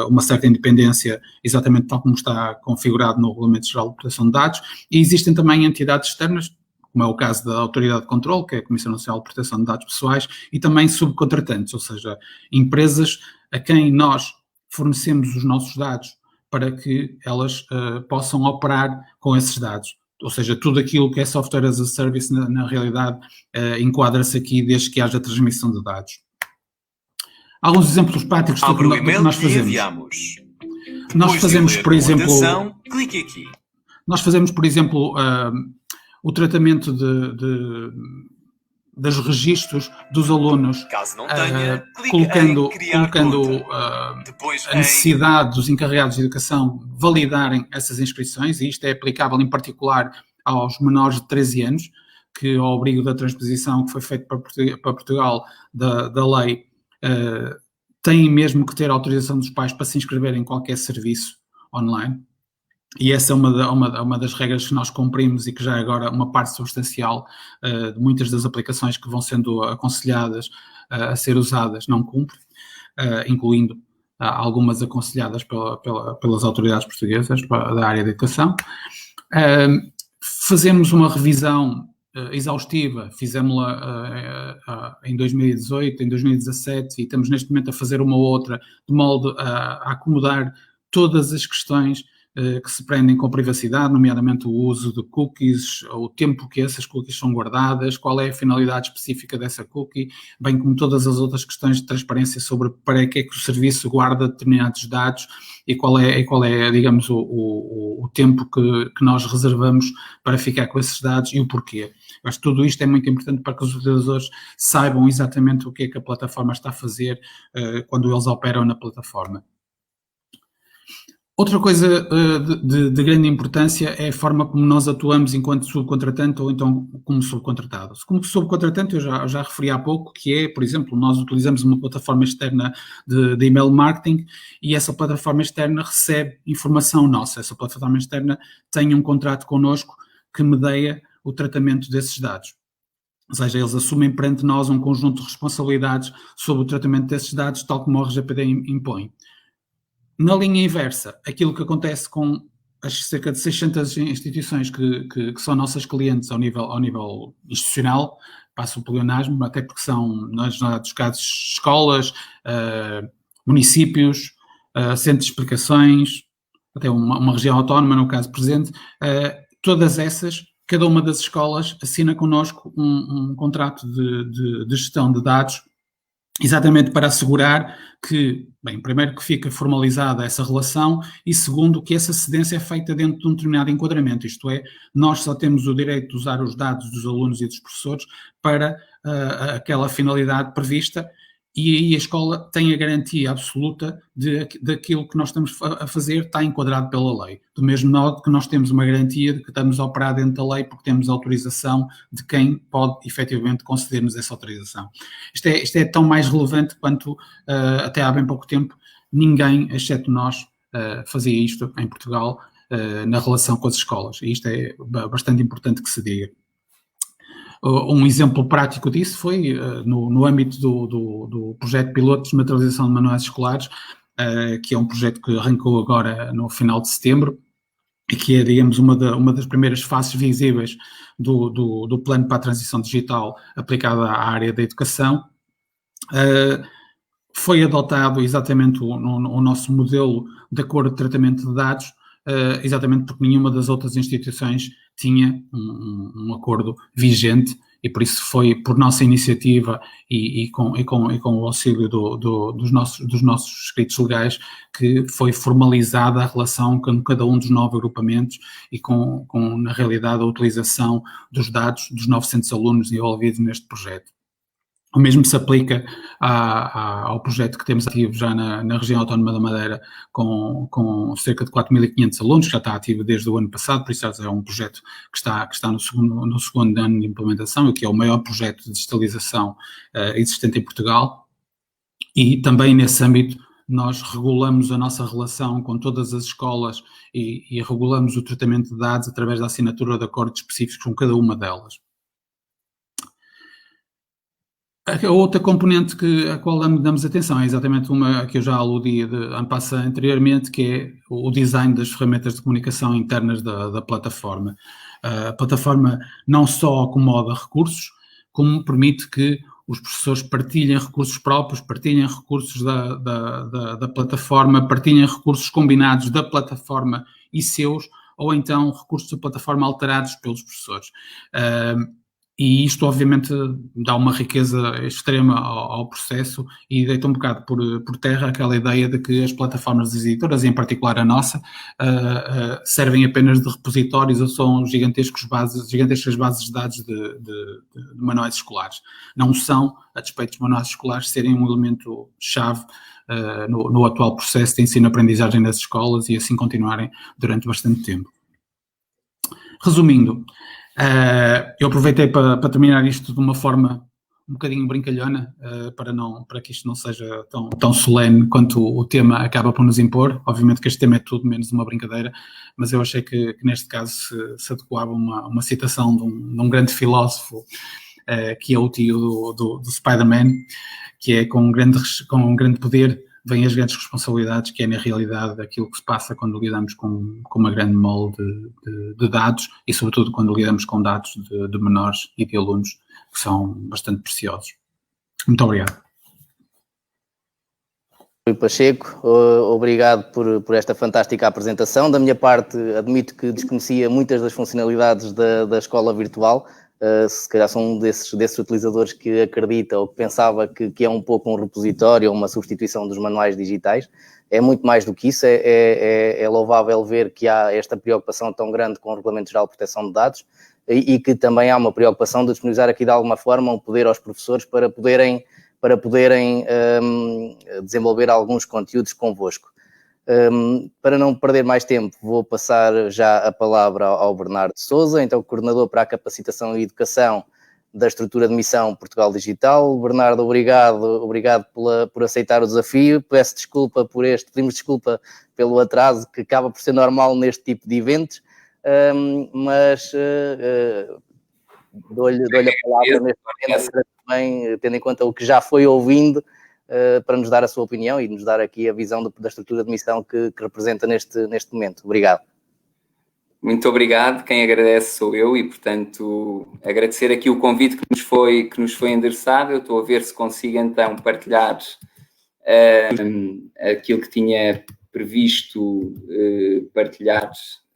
uma certa independência, exatamente tal como está configurado no Regulamento Geral de Proteção de Dados. E existem também entidades externas, como é o caso da Autoridade de Controlo, que é a Comissão Nacional de Proteção de Dados Pessoais, e também subcontratantes, ou seja, empresas a quem nós fornecemos os nossos dados para que elas possam operar com esses dados. Ou seja, tudo aquilo que é software as a service, na realidade, enquadra-se aqui desde que haja transmissão de dados. Alguns exemplos práticos do que nós fazemos. Nós fazemos, por exemplo,
clique aqui.
Nós fazemos, por exemplo, o tratamento dos registros dos alunos,
Caso não tenha,
colocando
Depois
a necessidade dos encarregados de educação validarem essas inscrições, e isto é aplicável em particular aos menores de 13 anos, que ao abrigo da transposição que foi feita para Portugal da lei, têm mesmo que ter autorização dos pais para se inscreverem em qualquer serviço online. E essa é uma das regras que nós cumprimos e que já agora uma parte substancial de muitas das aplicações que vão sendo aconselhadas a ser usadas não cumpre, incluindo algumas aconselhadas pelas autoridades portuguesas da área da educação. Fazemos uma revisão exaustiva, fizemos-la em 2018, em 2017 e estamos neste momento a fazer uma outra de modo a acomodar todas as questões que se prendem com privacidade, nomeadamente o uso de cookies, o tempo que essas cookies são guardadas, qual é a finalidade específica dessa cookie, bem como todas as outras questões de transparência sobre para que é que o serviço guarda determinados dados e qual é digamos, o tempo que nós reservamos para ficar com esses dados e o porquê. Mas tudo isto é muito importante para que os utilizadores saibam exatamente o que é que a plataforma está a fazer quando eles operam na plataforma. Outra coisa de grande importância é a forma como nós atuamos enquanto subcontratante ou então como subcontratado. Como subcontratante, eu já referi há pouco, que é, por exemplo, nós utilizamos uma plataforma externa de email marketing e essa plataforma externa recebe informação nossa. Essa plataforma externa tem um contrato connosco que medeia o tratamento desses dados. Ou seja, eles assumem perante nós um conjunto de responsabilidades sobre o tratamento desses dados, tal como o RGPD impõe. Na linha inversa, aquilo que acontece com as cerca de 600 instituições que são nossas clientes ao nível institucional, passo o pleonasmo, até porque são, nos casos, escolas, municípios, centros de explicações, até uma região autónoma, no caso presente, todas essas, cada uma das escolas assina connosco um contrato de gestão de dados, exatamente para assegurar que, bem, primeiro que fica formalizada essa relação e segundo que essa cedência é feita dentro de um determinado enquadramento, isto é, nós só temos o direito de usar os dados dos alunos e dos professores para aquela finalidade prevista e aí a escola tem a garantia absoluta daquilo que nós estamos a fazer está enquadrado pela lei. Do mesmo modo que nós temos uma garantia de que estamos a operar dentro da lei porque temos autorização de quem pode efetivamente conceder-nos essa autorização. Isto é tão mais relevante quanto até há bem pouco tempo ninguém, exceto nós, fazia isto em Portugal na relação com as escolas. E isto é bastante importante que se diga. Um exemplo prático disso foi no âmbito do projeto piloto de desmaterialização de manuais escolares, que é um projeto que arrancou agora no final de setembro e que é, digamos, uma das primeiras faces visíveis do plano para a transição digital aplicada à área da educação. Foi adotado exatamente o nosso modelo de acordo de tratamento de dados, exatamente porque nenhuma das outras instituições tinha um acordo vigente e por isso foi por nossa iniciativa e com o auxílio dos nossos escritos legais que foi formalizada a relação com cada um dos 9 agrupamentos e com na realidade, a utilização dos dados dos 900 alunos envolvidos neste projeto. O mesmo se aplica ao projeto que temos ativo já na região autónoma da Madeira, com cerca de 4.500 alunos, que já está ativo desde o ano passado, por isso é um projeto que está no segundo ano de implementação, e que é o maior projeto de digitalização existente em Portugal. E também nesse âmbito nós regulamos a nossa relação com todas as escolas e regulamos o tratamento de dados através da assinatura de acordos específicos com cada uma delas. A outra componente a qual damos atenção é exatamente uma que eu já aludi anteriormente, que é o design das ferramentas de comunicação internas da plataforma. A plataforma não só acomoda recursos, como permite que os professores partilhem recursos próprios, partilhem recursos da plataforma, partilhem recursos combinados da plataforma e seus, ou então recursos da plataforma alterados pelos professores. E isto, obviamente, dá uma riqueza extrema ao processo e deita um bocado por terra aquela ideia de que as plataformas das editoras, e em particular a nossa, servem apenas de repositórios ou são gigantescas bases de dados de manuais escolares. Não são, a despeito dos manuais escolares serem um elemento chave no atual processo de ensino-aprendizagem das escolas e assim continuarem durante bastante tempo. Resumindo, eu aproveitei para terminar isto de uma forma um bocadinho brincalhona, para que isto não seja tão solene quanto o tema acaba por nos impor. Obviamente que este tema é tudo menos uma brincadeira, mas eu achei que neste caso se adequava uma citação de um grande filósofo, que é o tio do Spider-Man, que é com um grande poder vêm as grandes responsabilidades, que é na realidade aquilo que se passa quando lidamos com uma grande mole de dados e sobretudo quando lidamos com dados de menores e de alunos que são bastante preciosos. Muito obrigado.
Rui Pacheco, obrigado por esta fantástica apresentação. Da minha parte, admito que desconhecia muitas das funcionalidades da escola virtual. Se calhar sou um desses utilizadores que acredita ou que pensava que é um pouco um repositório ou uma substituição dos manuais digitais. É muito mais do que isso, é louvável ver que há esta preocupação tão grande com o Regulamento Geral de Proteção de Dados e que também há uma preocupação de disponibilizar aqui de alguma forma um poder aos professores para poderem desenvolver alguns conteúdos convosco. Para não perder mais tempo, vou passar já a palavra ao Bernardo Sousa, então coordenador para a capacitação e educação da estrutura de missão Portugal Digital. Bernardo, obrigado por aceitar o desafio. Pedimos desculpa pelo atraso que acaba por ser normal neste tipo de eventos, mas dou-lhe a palavra neste momento, para também, tendo em conta o que já foi ouvindo, para nos dar a sua opinião e nos dar aqui a visão da estrutura de missão que representa neste momento. Obrigado.
Muito obrigado. Quem agradece sou eu e, portanto, agradecer aqui o convite que nos foi endereçado. Eu estou a ver se consigo, então, partilhar aquilo que tinha previsto partilhar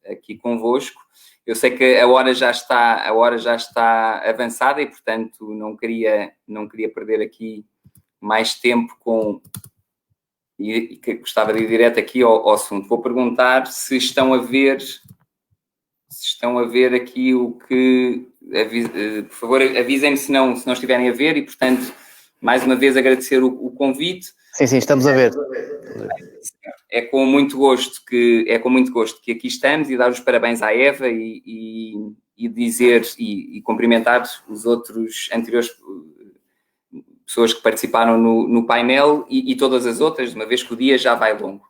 aqui convosco. Eu sei que a hora já está avançada e, portanto, não queria perder aqui mais tempo e que gostava de ir direto aqui ao assunto. Vou perguntar se estão a ver aqui o que... por favor, avisem-me se não estiverem a ver e, portanto, mais uma vez agradecer o convite.
Sim, estamos a ver.
É com muito gosto que aqui estamos e dar os parabéns à Eva e dizer e cumprimentar os outros anteriores pessoas que participaram no painel e todas as outras, uma vez que o dia já vai longo.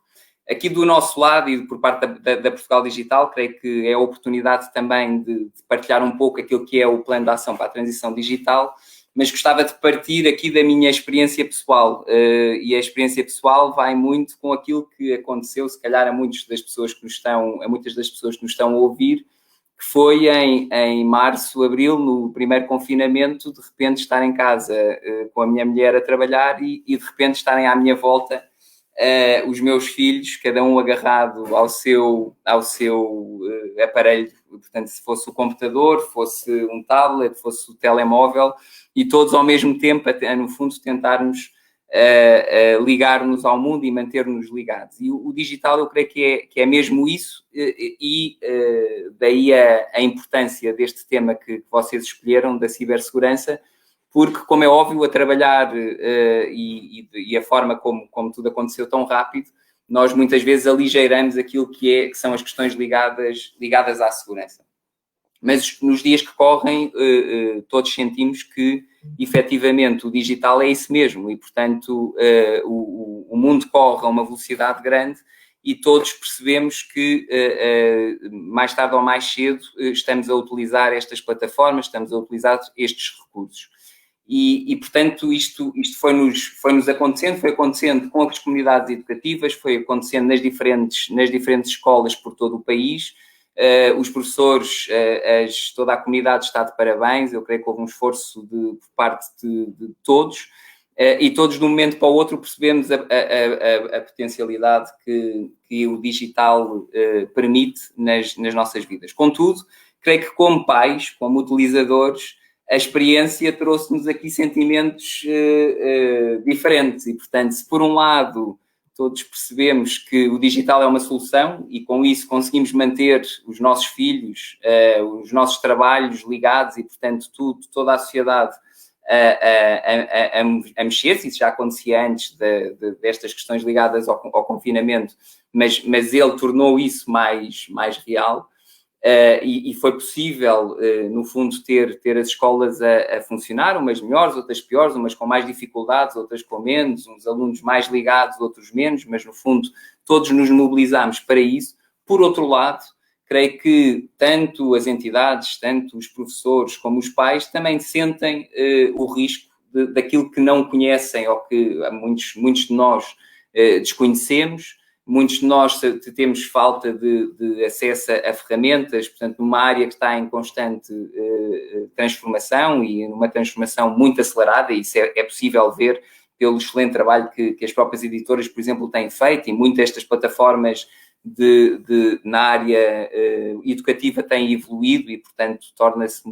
Aqui do nosso lado e por parte da Portugal Digital, creio que é a oportunidade também de partilhar um pouco aquilo que é o plano de ação para a transição digital, mas gostava de partir aqui da minha experiência pessoal e a experiência pessoal vai muito com aquilo que aconteceu, se calhar a muitas das pessoas que nos estão a ouvir, que foi em março, abril, no primeiro confinamento, de repente estar em casa com a minha mulher a trabalhar e de repente estarem à minha volta os meus filhos, cada um agarrado ao seu aparelho, portanto, se fosse o computador, fosse um tablet, fosse o telemóvel, e todos ao mesmo tempo, no fundo, tentarmos ligar-nos ao mundo e manter-nos ligados. E o digital, eu creio que é mesmo isso, e daí a importância deste tema que vocês escolheram, da cibersegurança, porque, como é óbvio, a trabalhar e a forma como tudo aconteceu tão rápido, nós muitas vezes aligeiramos aquilo que são as questões ligadas à segurança. Mas nos dias que correm, todos sentimos que, efetivamente, o digital é isso mesmo e, portanto, o mundo corre a uma velocidade grande e todos percebemos que, mais tarde ou mais cedo, estamos a utilizar estas plataformas, estamos a utilizar estes recursos. E portanto, isto foi-nos acontecendo, foi acontecendo com as comunidades educativas, foi acontecendo nas diferentes escolas por todo o país. Os professores, toda a comunidade está de parabéns, eu creio que houve um esforço por parte de todos, e todos de um momento para o outro percebemos a potencialidade que o digital permite nas nossas vidas. Contudo, creio que como pais, como utilizadores, a experiência trouxe-nos aqui sentimentos diferentes e, portanto, se por um lado todos percebemos que o digital é uma solução e com isso conseguimos manter os nossos filhos, os nossos trabalhos ligados e, portanto, toda a sociedade a mexer-se, isso já acontecia antes destas questões ligadas ao confinamento, mas ele tornou isso mais real. E foi possível, no fundo, ter as escolas a funcionar, umas melhores, outras piores, umas com mais dificuldades, outras com menos, uns alunos mais ligados, outros menos, mas, no fundo, todos nos mobilizámos para isso. Por outro lado, creio que tanto as entidades, tanto os professores como os pais também sentem o risco daquilo que não conhecem ou que muitos de nós desconhecemos. Muitos de nós temos falta de acesso a ferramentas, portanto, numa área que está em constante transformação e numa transformação muito acelerada, e isso é possível ver pelo excelente trabalho que as próprias editoras, por exemplo, têm feito, e muitas destas plataformas na área educativa têm evoluído e, portanto, torna-se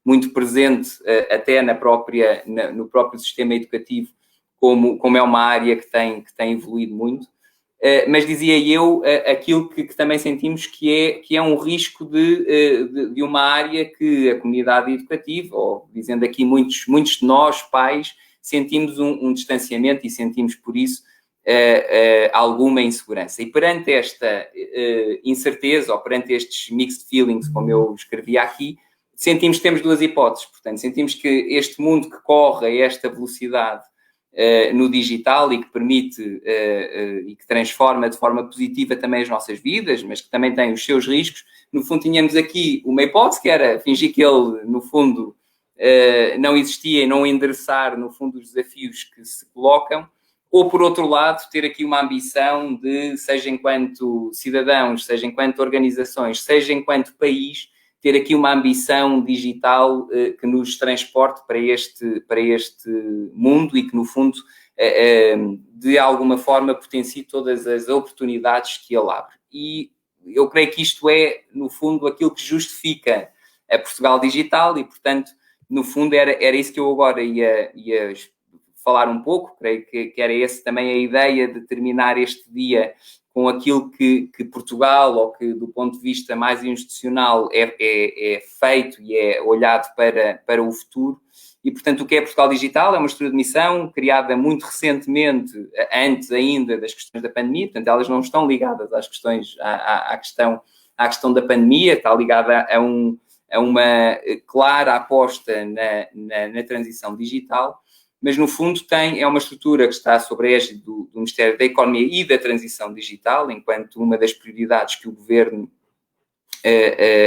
muito presente até no próprio sistema educativo, como é uma área que tem evoluído muito. Mas dizia eu aquilo que também sentimos que é um risco de uma área que a comunidade educativa, ou dizendo aqui muitos de nós, pais, sentimos um distanciamento e sentimos por isso alguma insegurança. E perante esta incerteza, ou perante estes mixed feelings, como eu escrevi aqui, sentimos que temos duas hipóteses. Portanto, sentimos que este mundo que corre a esta velocidade no digital e que permite e que transforma de forma positiva também as nossas vidas, mas que também tem os seus riscos. No fundo, tínhamos aqui uma hipótese, que era fingir que ele, no fundo, não existia e não endereçar, no fundo, os desafios que se colocam, ou, por outro lado, ter aqui uma ambição de, seja enquanto cidadãos, seja enquanto organizações, seja enquanto país, ter aqui uma ambição digital que nos transporte para este mundo e que, no fundo, de alguma forma potencie todas as oportunidades que ele abre. E eu creio que isto é, no fundo, aquilo que justifica a Portugal Digital e, portanto, no fundo, era isso que eu agora ia falar um pouco. Creio que era essa também a ideia de terminar este dia com aquilo que Portugal, ou que do ponto de vista mais institucional é feito e é olhado para o futuro. E, portanto, o que é Portugal Digital? É uma estrutura de missão criada muito recentemente, antes ainda das questões da pandemia. Portanto, elas não estão ligadas às questões, à questão da pandemia, está ligada a uma clara aposta na transição digital. Mas, no fundo, é uma estrutura que está sob a égide do Ministério da Economia e da Transição Digital, enquanto uma das prioridades que o Governo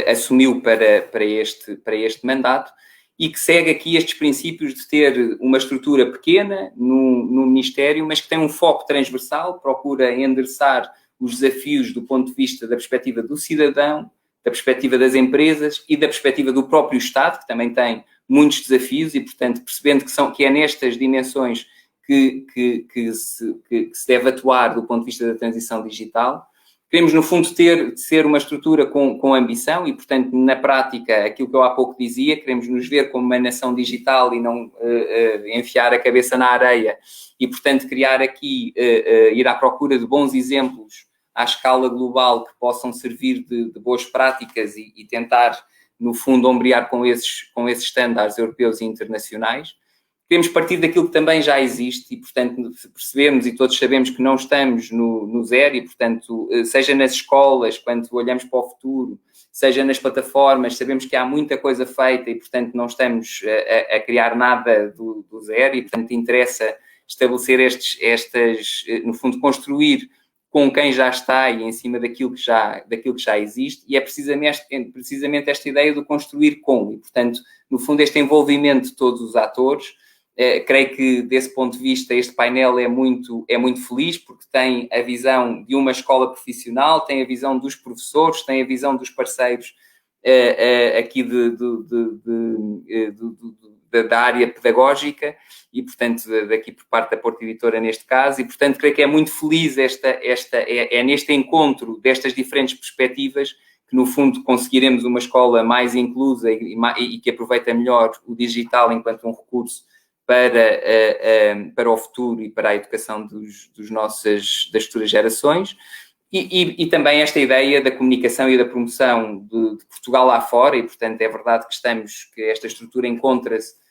assumiu para este mandato, e que segue aqui estes princípios de ter uma estrutura pequena no Ministério, mas que tem um foco transversal, procura endereçar os desafios do ponto de vista da perspectiva do cidadão, da perspectiva das empresas e da perspectiva do próprio Estado, que também tem muitos desafios e, portanto, percebendo que é nestas dimensões que se deve atuar do ponto de vista da transição digital. Queremos, no fundo, ser uma estrutura com ambição e, portanto, na prática, aquilo que eu há pouco dizia, queremos nos ver como uma nação digital e não enfiar a cabeça na areia e, portanto, criar aqui, ir à procura de bons exemplos à escala global que possam servir de boas práticas e tentar, no fundo, ombrear com esses estándares europeus e internacionais. Queremos partir daquilo que também já existe e, portanto, percebemos e todos sabemos que não estamos no zero e, portanto, seja nas escolas, quando olhamos para o futuro, seja nas plataformas, sabemos que há muita coisa feita e, portanto, não estamos a criar nada do zero e, portanto, interessa estabelecer no fundo, construir com quem já está e em cima daquilo que já existe, e é precisamente esta ideia do construir com, e, portanto, no fundo, este envolvimento de todos os atores. Creio que, desse ponto de vista, este painel é muito feliz, porque tem a visão de uma escola profissional, tem a visão dos professores, tem a visão dos parceiros aqui da área pedagógica e, portanto, daqui por parte da Porta Editora neste caso, e, portanto, creio que é muito feliz é neste encontro destas diferentes perspectivas que, no fundo, conseguiremos uma escola mais inclusa e que aproveita melhor o digital enquanto um recurso para o futuro e para a educação das futuras gerações. E também esta ideia da comunicação e da promoção de Portugal lá fora, e, portanto, é verdade que esta estrutura encontra-se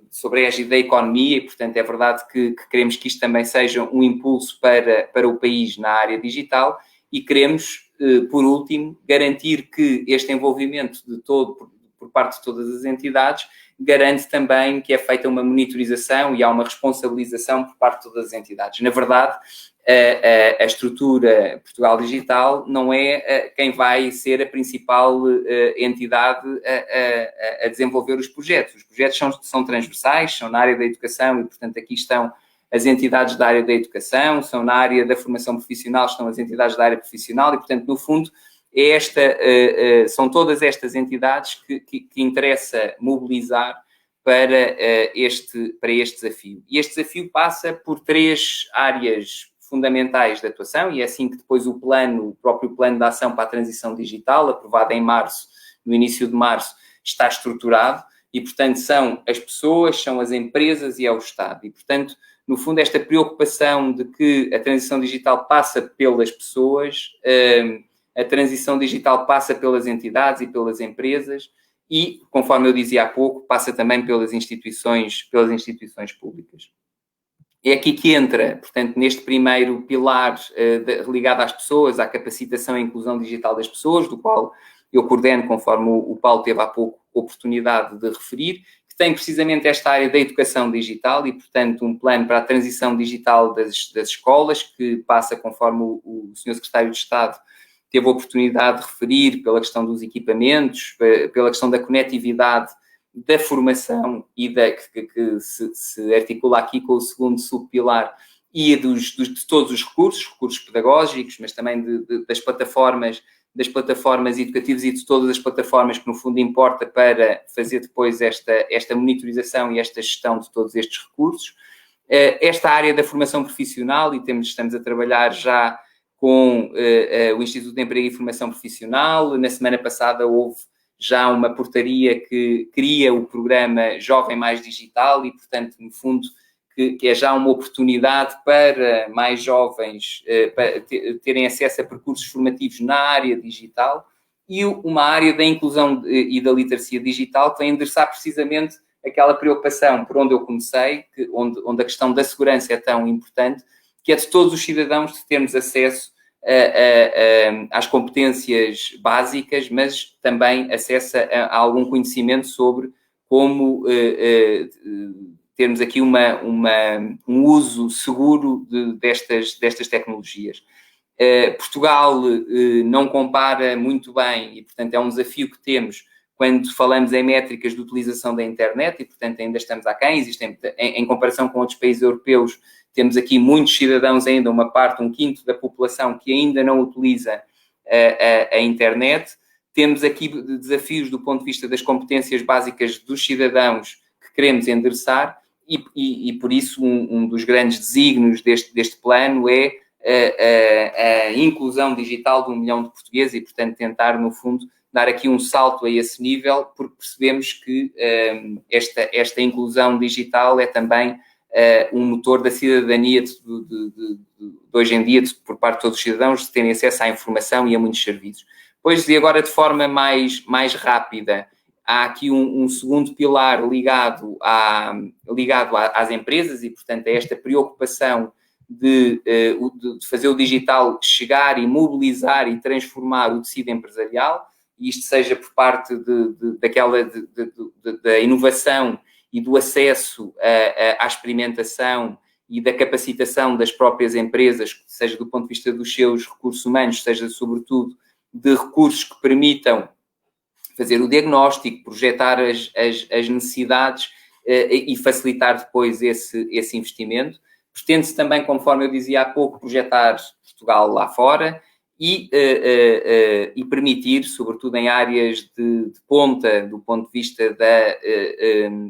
sobre a égide da economia e, portanto, é verdade que queremos que isto também seja um impulso para o país na área digital e queremos, por último, garantir que este envolvimento por parte de todas as entidades garante também que é feita uma monitorização e há uma responsabilização por parte de todas as entidades. Na verdade, a estrutura Portugal Digital não é quem vai ser a principal entidade a desenvolver os projetos. Os projetos são transversais, são na área da educação e, portanto, aqui estão as entidades da área da educação, são na área da formação profissional, estão as entidades da área profissional e, portanto, no fundo, são todas estas entidades que interessa mobilizar para este desafio. E este desafio passa por 3 áreas fundamentais de atuação, e é assim que depois o próprio plano de ação para a transição digital, aprovado em março, no início de março, está estruturado, e, portanto, são as pessoas, são as empresas e é o Estado. E, portanto, no fundo, esta preocupação de que a transição digital passa pelas pessoas, a transição digital passa pelas entidades e pelas empresas e, conforme eu dizia há pouco, passa também pelas instituições públicas. É aqui que entra, portanto, neste primeiro pilar ligado às pessoas, à capacitação e inclusão digital das pessoas, do qual eu coordeno, conforme o Paulo teve há pouco oportunidade de referir, que tem precisamente esta área da educação digital e, portanto, um plano para a transição digital das escolas, que passa, conforme o Sr. Secretário de Estado teve a oportunidade de referir, pela questão dos equipamentos, pela questão da conectividade, da formação e que se articula aqui com o segundo subpilar, e de todos os recursos pedagógicos, mas também das plataformas educativas e de todas as plataformas que, no fundo, importa para fazer depois esta monitorização e esta gestão de todos estes recursos. Esta área da formação profissional, e estamos a trabalhar já com o Instituto de Emprego e Formação Profissional. Na semana passada houve já uma portaria que cria o programa Jovem Mais Digital e, portanto, no fundo, que é já uma oportunidade para mais jovens para terem acesso a percursos formativos na área digital, e uma área da inclusão e da literacia digital que vem endereçar precisamente aquela preocupação por onde eu comecei, onde a questão da segurança é tão importante, que é de todos os cidadãos de termos acesso às competências básicas, mas também acesso a algum conhecimento sobre como termos aqui um uso seguro destas tecnologias. Portugal não compara muito bem e, portanto, é um desafio que temos quando falamos em métricas de utilização da internet e, portanto, ainda estamos aquém. Existem, em comparação com outros países europeus, temos aqui muitos cidadãos ainda, um quinto da população que ainda não utiliza a internet. Temos aqui desafios do ponto de vista das competências básicas dos cidadãos que queremos endereçar e por isso, um dos grandes desígnios deste plano é a inclusão digital de 1 milhão de portugueses e, portanto, tentar, no fundo, dar aqui um salto a esse nível, porque percebemos que esta inclusão digital é também um motor da cidadania de hoje em dia, por parte de todos os cidadãos, de terem acesso à informação e a muitos serviços. Pois, e agora de forma mais rápida, há aqui um segundo pilar ligado às empresas e, portanto, a esta preocupação de fazer o digital chegar e mobilizar e transformar o tecido empresarial, e isto seja por parte da inovação e do acesso à experimentação e da capacitação das próprias empresas, seja do ponto de vista dos seus recursos humanos, seja sobretudo de recursos que permitam fazer o diagnóstico, projetar as necessidades e facilitar depois esse investimento. Pretende-se também, conforme eu dizia há pouco, projetar Portugal lá fora e permitir, sobretudo em áreas de ponta, do ponto de vista da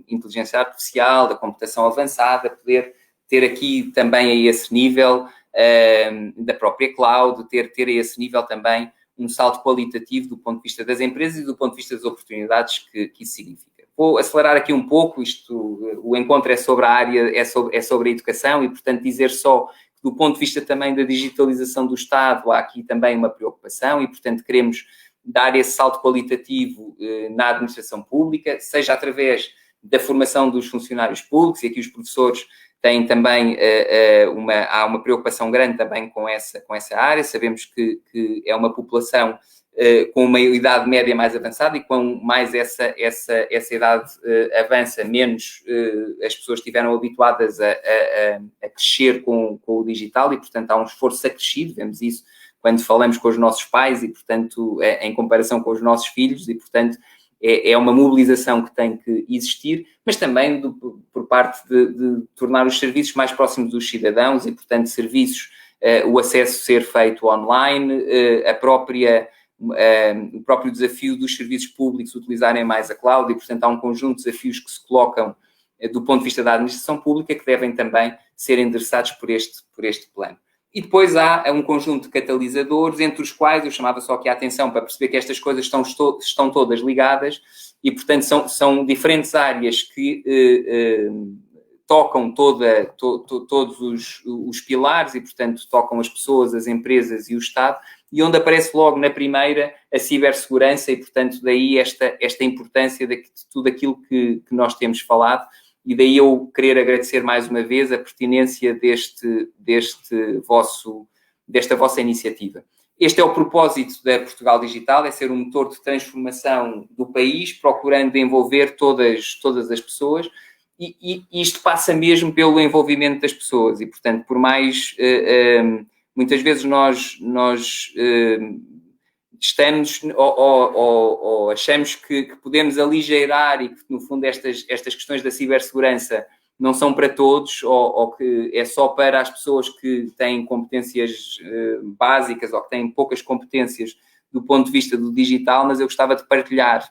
inteligência artificial, da computação avançada, poder ter aqui também a esse nível da própria cloud, ter a esse nível também um salto qualitativo do ponto de vista das empresas e do ponto de vista das oportunidades que isso significa. Vou acelerar aqui um pouco, o encontro é sobre a área, é sobre a educação e, portanto, dizer só que do ponto de vista também da digitalização do Estado, há aqui também uma preocupação e, portanto, queremos dar esse salto qualitativo na administração pública, seja através da formação dos funcionários públicos, e aqui os professores têm também, há uma preocupação grande também com essa área. Sabemos que é uma população com uma idade média mais avançada e quanto mais essa idade avança, menos as pessoas estiveram habituadas a crescer com o digital e, portanto, há um esforço acrescido, vemos isso quando falamos com os nossos pais e, portanto, em comparação com os nossos filhos e, portanto, é uma mobilização que tem que existir, mas também por parte de tornar os serviços mais próximos dos cidadãos e, portanto, serviços, o acesso ser feito online, o próprio desafio dos serviços públicos utilizarem mais a cloud e, portanto, há um conjunto de desafios que se colocam do ponto de vista da administração pública que devem também ser endereçados por este plano. E depois há um conjunto de catalisadores, entre os quais eu chamava só aqui a atenção para perceber que estas coisas estão todas ligadas e, portanto, são diferentes áreas que tocam todos os pilares e, portanto, tocam as pessoas, as empresas e o Estado, e onde aparece logo na primeira a cibersegurança e, portanto, daí esta importância de tudo aquilo que nós temos falado. E daí eu querer agradecer mais uma vez a pertinência desta vossa iniciativa. Este é o propósito da Portugal Digital, é ser um motor de transformação do país, procurando envolver todas as pessoas, e isto passa mesmo pelo envolvimento das pessoas, e, portanto, por mais, muitas vezes nós estamos ou achamos que podemos aligeirar e que, no fundo, estas questões da cibersegurança não são para todos, ou que é só para as pessoas que têm competências básicas ou que têm poucas competências do ponto de vista do digital, mas eu gostava de partilhar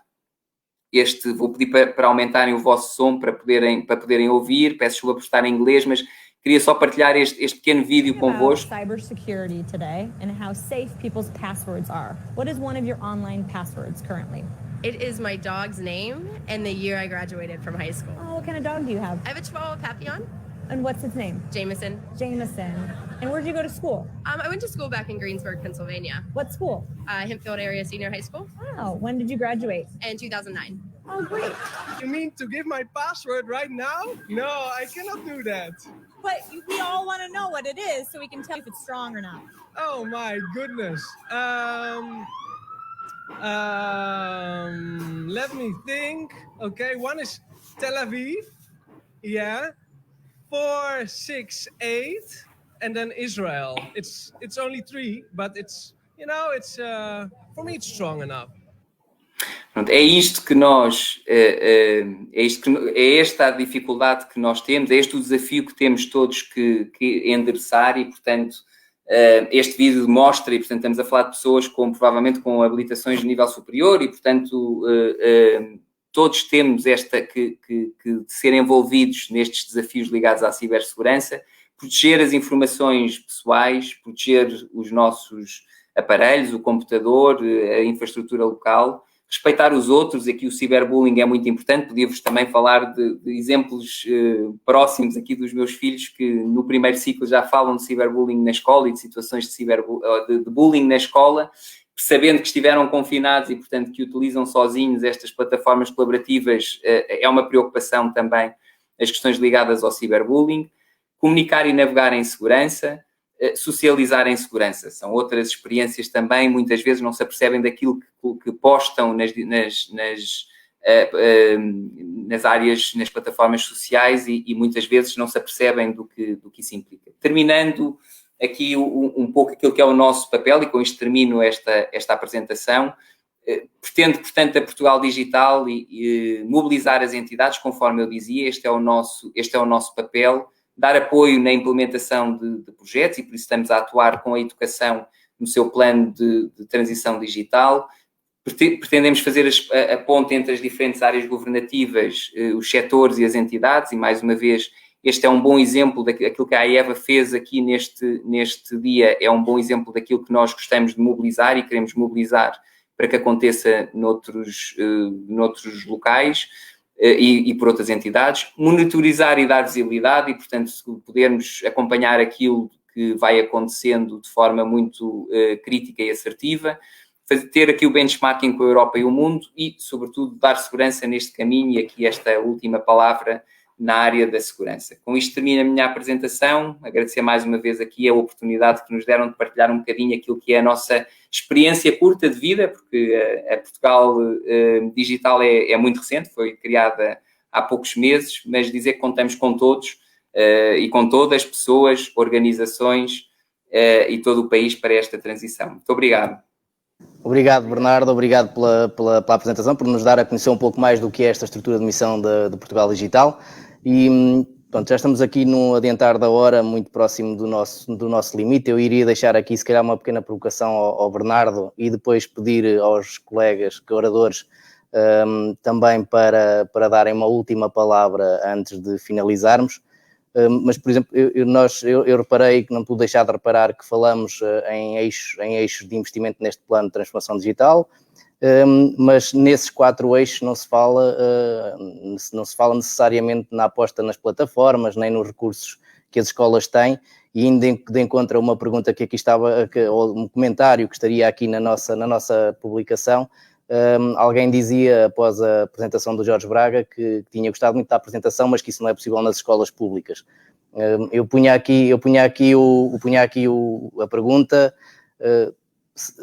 vou pedir para aumentarem o vosso som para poderem ouvir, peço desculpa por estar em inglês, mas queria só partilhar este pequeno vídeo convosco.
Cybersecurity today and how safe people's passwords are. What is one of your online passwords currently?
It is my dog's name and the year I graduated from high school.
Oh, what kind of dog do you have?
I have a Chihuahua Papillon.
And what's its name?
Jameson.
Jameson. And where'd you go to school?
I went to school back in Greensburg, Pennsylvania.
What school?
Hempfield Area Senior High School.
Wow. When did you graduate?
In 2009.
Oh, great.
You mean to give my password right now? No, I cannot do that.
But we all want to know what it is so we can tell if it's strong or not.
Oh my goodness. Let me think. Okay, one is Tel Aviv. Yeah. 468, and then Israel. It's only 3, but it's for me it's strong enough.
É isto que nós, é esta a dificuldade que nós temos, é este o desafio que temos todos que endereçar, e, portanto, este vídeo mostra, e, portanto, estamos a falar de pessoas provavelmente com habilitações de nível superior, e, portanto, todos temos que ser envolvidos nestes desafios ligados à cibersegurança, proteger as informações pessoais, proteger os nossos aparelhos, o computador, a infraestrutura local, respeitar os outros. Aqui o ciberbullying é muito importante. Podia-vos também falar de exemplos próximos aqui dos meus filhos que no primeiro ciclo já falam de ciberbullying na escola e de situações de bullying na escola, sabendo que estiveram confinados e, portanto, que utilizam sozinhos estas plataformas colaborativas. É uma preocupação também as questões ligadas ao ciberbullying. Comunicar e navegar em segurança, socializar em segurança. São outras experiências também, muitas vezes não se apercebem daquilo que postam nas áreas, nas plataformas sociais, e muitas vezes não se apercebem do que isso implica. Terminando aqui um pouco aquilo que é o nosso papel, e com isto termino esta apresentação. Pretende, portanto, a Portugal Digital e mobilizar as entidades, conforme eu dizia, este é o nosso papel, dar apoio na implementação de projetos, e por isso estamos a atuar com a educação no seu plano de transição digital. Pretendemos fazer a ponte entre as diferentes áreas governativas, os setores e as entidades, e mais uma vez, este é um bom exemplo daquilo que a AEVA fez aqui neste dia, é um bom exemplo daquilo que nós gostamos de mobilizar e queremos mobilizar para que aconteça noutros locais e por outras entidades. Monitorizar e dar visibilidade, e, portanto, se pudermos acompanhar aquilo que vai acontecendo de forma muito crítica e assertiva, ter aqui o benchmarking com a Europa e o mundo e, sobretudo, dar segurança neste caminho, e aqui esta última palavra na área da segurança. Com isto termino a minha apresentação. Agradecer mais uma vez aqui a oportunidade que nos deram de partilhar um bocadinho aquilo que é a nossa experiência curta de vida, porque a Portugal Digital é muito recente, foi criada há poucos meses, mas dizer que contamos com todos e com todas as pessoas, organizações e todo o país para esta transição. Muito obrigado.
Obrigado, Bernardo, obrigado pela apresentação, por nos dar a conhecer um pouco mais do que é esta estrutura de missão de Portugal Digital. E pronto, já estamos aqui no adiantar da hora, muito próximo do nosso limite. Eu iria deixar aqui, se calhar, uma pequena provocação ao Bernardo e depois pedir aos colegas oradores também para darem uma última palavra antes de finalizarmos. Mas, por exemplo, eu reparei, que não pude deixar de reparar, que falamos em eixos de investimento neste plano de transformação digital, mas nesses 4 eixos não se fala necessariamente na aposta nas plataformas, nem nos recursos que as escolas têm, e ainda de encontro a uma pergunta que aqui estava, ou um comentário que estaria aqui na nossa publicação. Alguém dizia, após a apresentação do Jorge Braga, que tinha gostado muito da apresentação, mas que isso não é possível nas escolas públicas. Eu punha aqui a pergunta,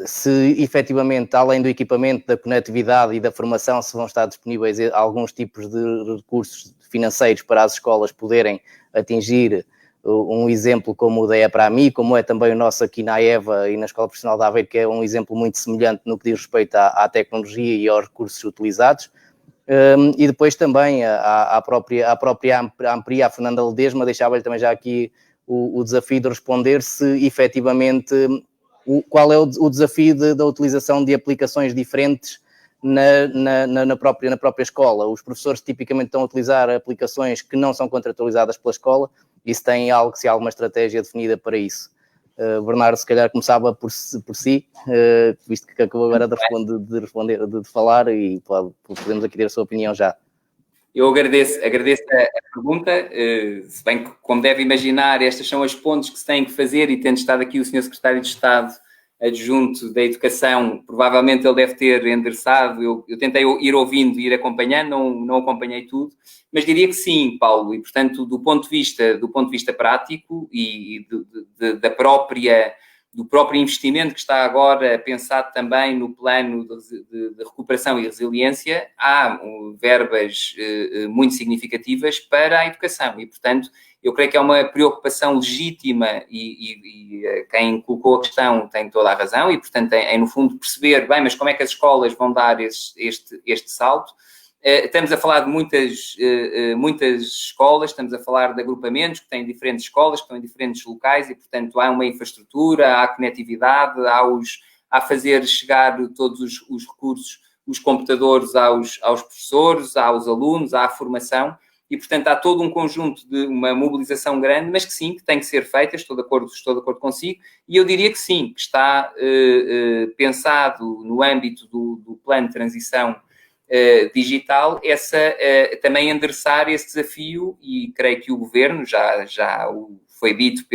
se efetivamente, além do equipamento, da conectividade e da formação, se vão estar disponíveis alguns tipos de recursos financeiros para as escolas poderem atingir um exemplo como o da EPRAMI, como é também o nosso aqui na EVA e na Escola Profissional de Aveiro, que é um exemplo muito semelhante no que diz respeito à tecnologia e aos recursos utilizados. E depois também à própria Ampria, a Fernanda Ledesma, deixava-lhe também já aqui o desafio de responder se efetivamente qual é o desafio da utilização de aplicações diferentes na própria escola. Os professores tipicamente estão a utilizar aplicações que não são contratualizadas pela escola e se tem se há alguma estratégia definida para isso. Bernardo, se calhar começava por si, visto que acabou agora de falar e podemos aqui ter a sua opinião já.
Eu agradeço a pergunta, se bem que, como deve imaginar, estas são as pontes que se têm que fazer e tendo estado aqui o Sr. Secretário de Estado Adjunto da Educação, provavelmente ele deve ter endereçado, eu tentei ir ouvindo, ir acompanhando, não acompanhei tudo, mas diria que sim, Paulo, e portanto do ponto de vista prático e do próprio investimento que está agora pensado também no plano de recuperação e resiliência, há verbas muito significativas para a educação e, portanto, eu creio que é uma preocupação legítima e quem colocou a questão tem toda a razão e, portanto, é no fundo perceber, bem, mas como é que as escolas vão dar este salto? Estamos a falar de muitas escolas, estamos a falar de agrupamentos que têm diferentes escolas, que estão em diferentes locais e, portanto, há uma infraestrutura, há conectividade, há fazer chegar todos os recursos, os computadores aos professores, aos alunos, há a formação e, portanto, há todo um conjunto de uma mobilização grande, mas que sim, que tem que ser feita, estou de acordo consigo, e eu diria que sim, que está pensado no âmbito do plano de transição digital, também endereçar esse desafio e creio que o Governo, já foi dito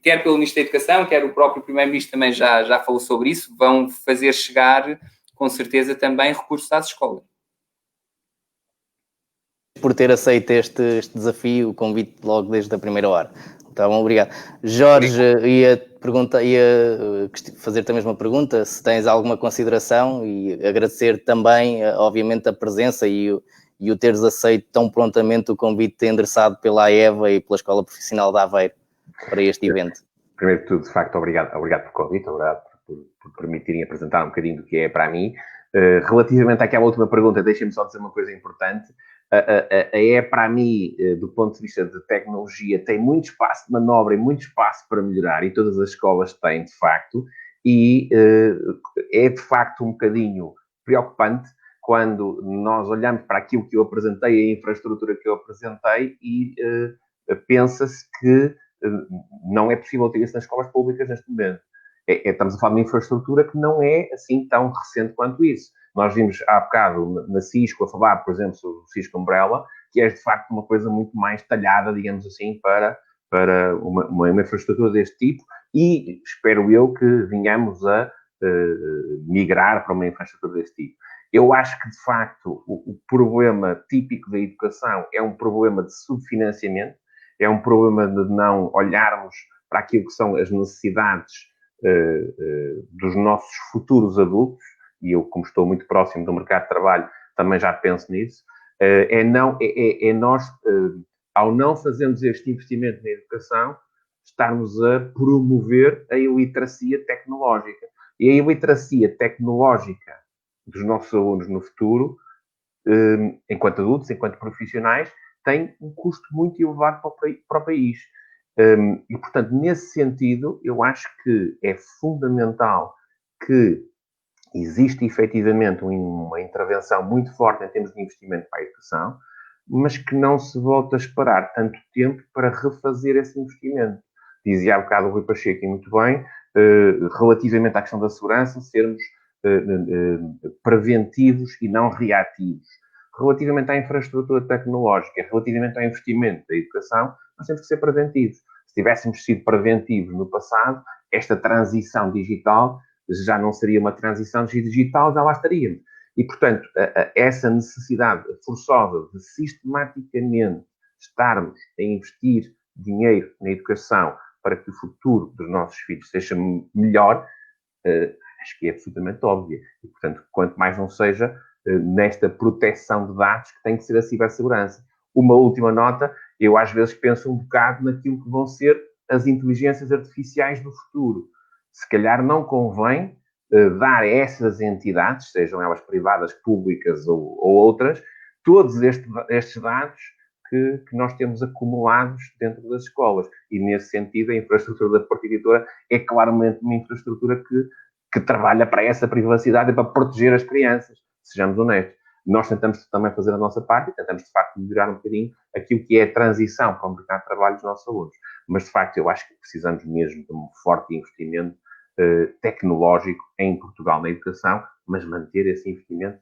quer pelo Ministro da Educação, quer o próprio Primeiro-Ministro também já falou sobre isso, vão fazer chegar, com certeza, também recursos às escolas.
Por ter aceito este desafio, o convite logo desde a primeira hora. Então, obrigado. Jorge, ia fazer-te a mesma pergunta, se tens alguma consideração e agradecer também, obviamente, a presença e o teres aceito tão prontamente o convite endereçado pela AEVA e pela Escola Profissional de Aveiro para este evento.
Primeiro de tudo, de facto, obrigado pelo convite, obrigado por permitirem apresentar um bocadinho do que é para mim. Relativamente àquela última pergunta, deixem-me só dizer uma coisa importante. Para mim, do ponto de vista de tecnologia, tem muito espaço de manobra e muito espaço para melhorar, e todas as escolas têm, de facto, e é, de facto, um bocadinho preocupante quando nós olhamos para aquilo que eu apresentei, a infraestrutura que eu apresentei, e pensa-se que não é possível ter isso nas escolas públicas neste momento. Estamos a falar de uma infraestrutura que não é assim tão recente quanto isso. Nós vimos há bocado na Cisco a falar, por exemplo, sobre o Cisco Umbrella, que é de facto uma coisa muito mais talhada, digamos assim, para uma infraestrutura deste tipo, e espero eu que venhamos a migrar para uma infraestrutura deste tipo. Eu acho que, de facto, o problema típico da educação é um problema de subfinanciamento, é um problema de não olharmos para aquilo que são as necessidades dos nossos futuros adultos, e eu, como estou muito próximo do mercado de trabalho, também já penso nisso, nós, ao não fazermos este investimento na educação, estarmos a promover a iliteracia tecnológica. E a iliteracia tecnológica dos nossos alunos no futuro, enquanto adultos, enquanto profissionais, tem um custo muito elevado para o país. E, portanto, nesse sentido, eu acho que é fundamental que existe efetivamente uma intervenção muito forte em termos de investimento para a educação, mas que não se volte a esperar tanto tempo para refazer esse investimento. Dizia há bocado o Rui Pacheco, e muito bem, relativamente à questão da segurança, sermos preventivos e não reativos. Relativamente à infraestrutura tecnológica, relativamente ao investimento da educação, nós temos que ser preventivos. Se tivéssemos sido preventivos no passado, esta transição digital já não seria uma transição digital, já lá estaríamos. E, portanto, essa necessidade forçosa de sistematicamente estarmos a investir dinheiro na educação para que o futuro dos nossos filhos seja melhor, acho que é absolutamente óbvia. E, portanto, quanto mais não seja nesta proteção de dados que tem que ser a cibersegurança. Uma última nota, eu às vezes penso um bocado naquilo que vão ser as inteligências artificiais do futuro. Se calhar não convém dar a essas entidades, sejam elas privadas, públicas ou outras, todos estes dados que nós temos acumulados dentro das escolas. E, nesse sentido, a infraestrutura da Porta Editora é claramente uma infraestrutura que trabalha para essa privacidade e para proteger as crianças. Sejamos honestos. Nós tentamos também fazer a nossa parte e tentamos, de facto, melhorar um bocadinho aquilo que é a transição para o mercado de trabalho dos nossos alunos. Mas, de facto, eu acho que precisamos mesmo de um forte investimento tecnológico em Portugal na educação, mas manter esse investimento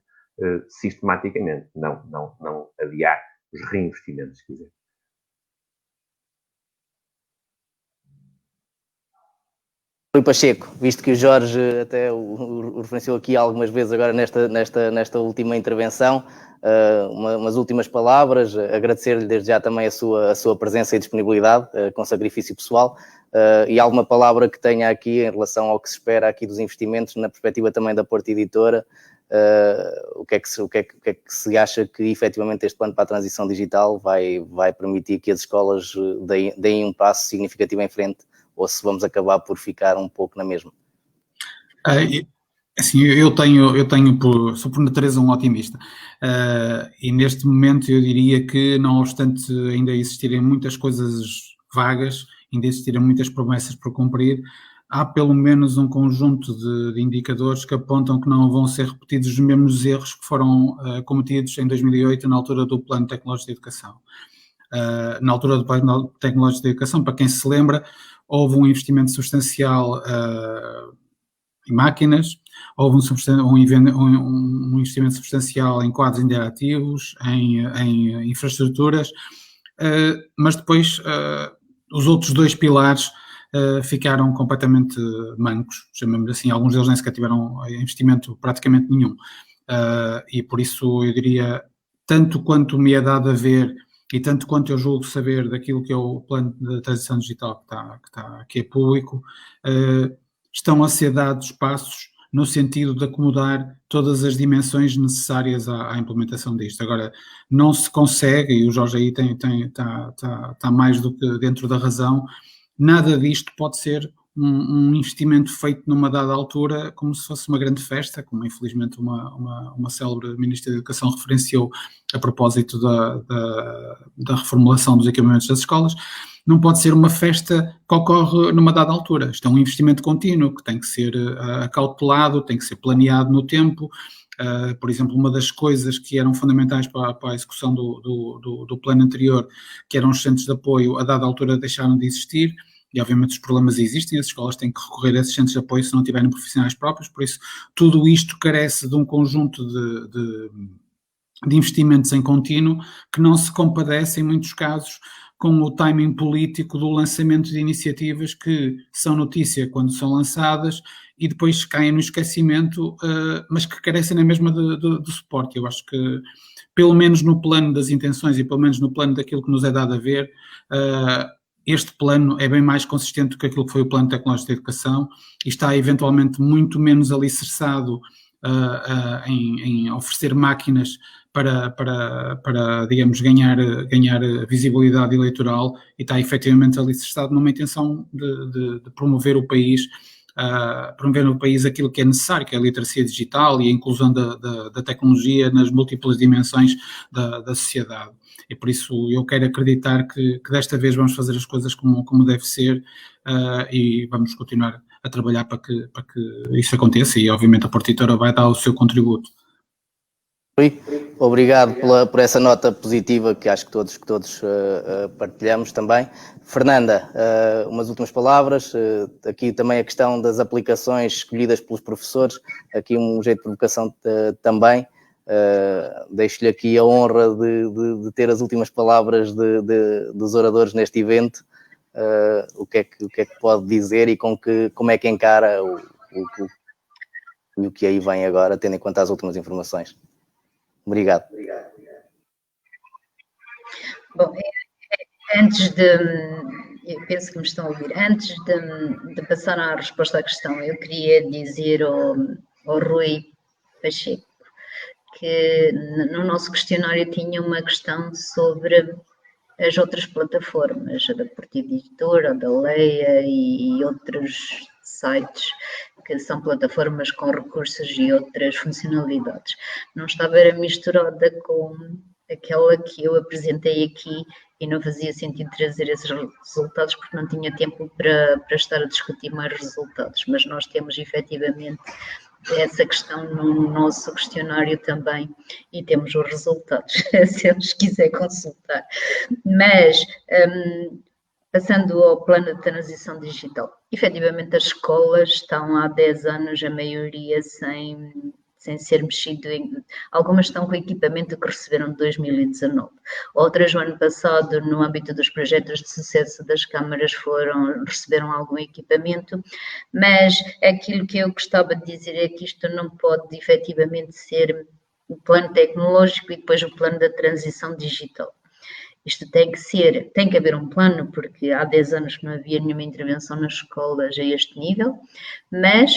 sistematicamente, não adiar os reinvestimentos, se quiser.
Rui Pacheco, visto que o Jorge até o referenciou aqui algumas vezes agora nesta última intervenção, umas últimas palavras, agradecer-lhe desde já também a sua presença e disponibilidade, com sacrifício pessoal, e alguma palavra que tenha aqui em relação ao que se espera aqui dos investimentos, na perspectiva também da Porta Editora, o que é que se acha que efetivamente este plano para a transição digital vai permitir que as escolas deem um passo significativo em frente, ou se vamos acabar por ficar um pouco na mesma?
Assim, sou por natureza um otimista, e neste momento eu diria que, não obstante ainda existirem muitas coisas vagas, ainda existirem muitas promessas por cumprir, há pelo menos um conjunto de indicadores que apontam que não vão ser repetidos os mesmos erros que foram cometidos em 2008, na altura do Plano Tecnológico de Educação. Na altura do Plano Tecnológico de Educação, para quem se lembra, houve um investimento substancial em máquinas, houve um investimento substancial em quadros interativos, em infraestruturas, mas depois os outros dois pilares ficaram completamente mancos, chamemos assim. Alguns deles nem sequer tiveram investimento praticamente nenhum, e por isso eu diria, tanto quanto me é dado a ver e tanto quanto eu julgo saber daquilo que é o plano de transição digital que é público, estão a ser dados passos no sentido de acomodar todas as dimensões necessárias à implementação disto. Agora, não se consegue, e o Jorge aí está mais do que dentro da razão, nada disto pode ser um investimento feito numa dada altura como se fosse uma grande festa, como infelizmente uma célebre Ministra da Educação referenciou a propósito da reformulação dos equipamentos das escolas. Não pode ser uma festa que ocorre numa dada altura. Isto é um investimento contínuo que tem que ser acautelado, tem que ser planeado no tempo. Por exemplo, uma das coisas que eram fundamentais para a execução do plano anterior, que eram os centros de apoio, a dada altura deixaram de existir. E obviamente os problemas existem, as escolas têm que recorrer a esses centros de apoio se não tiverem profissionais próprios, por isso tudo isto carece de um conjunto de investimentos em contínuo que não se compadece em muitos casos com o timing político do lançamento de iniciativas que são notícia quando são lançadas e depois caem no esquecimento, mas que carecem na mesma de suporte. Eu acho que, pelo menos no plano das intenções e pelo menos no plano daquilo que nos é dado a ver, este plano é bem mais consistente do que aquilo que foi o Plano Tecnológico de Educação e está eventualmente muito menos alicerçado em oferecer máquinas para digamos, ganhar visibilidade eleitoral, e está efetivamente alicerçado numa intenção de promover o país, aquilo que é necessário, que é a literacia digital e a inclusão da tecnologia nas múltiplas dimensões da sociedade. E por isso eu quero acreditar que desta vez vamos fazer as coisas como deve ser, e vamos continuar a trabalhar para que isso aconteça, e obviamente a Porta Editora vai dar o seu contributo.
Obrigado por essa nota positiva que acho que todos partilhamos também. Fernanda, umas últimas palavras. Aqui também a questão das aplicações escolhidas pelos professores, aqui um jeito de provocação também. Deixo-lhe aqui a honra de ter as últimas palavras dos oradores neste evento. O que é que pode dizer e como é que encara o que aí vem agora, tendo em conta as últimas informações? Obrigado.
Bom, antes de eu penso que me estão a ouvir. Antes de passar à resposta à questão, eu queria dizer ao Rui Pacheco que no nosso questionário tinha uma questão sobre as outras plataformas, a da Deportivo Editora, a da Leia e outros sites que são plataformas com recursos e outras funcionalidades. Não estava era misturada com aquela que eu apresentei aqui e não fazia sentido trazer esses resultados porque não tinha tempo para estar a discutir mais resultados, mas nós temos efetivamente essa questão no nosso questionário também e temos os resultados, se eles quiserem consultar. Mas, passando ao plano de transição digital, efetivamente as escolas estão há 10 anos, a maioria sem ser mexido em... Algumas estão com equipamento que receberam de 2019. Outras, no ano passado, no âmbito dos projetos de sucesso das câmaras, receberam algum equipamento, mas aquilo que eu gostava de dizer é que isto não pode efetivamente ser o plano tecnológico e depois o plano da transição digital. Isto tem que haver um plano, porque há 10 anos que não havia nenhuma intervenção nas escolas a este nível, mas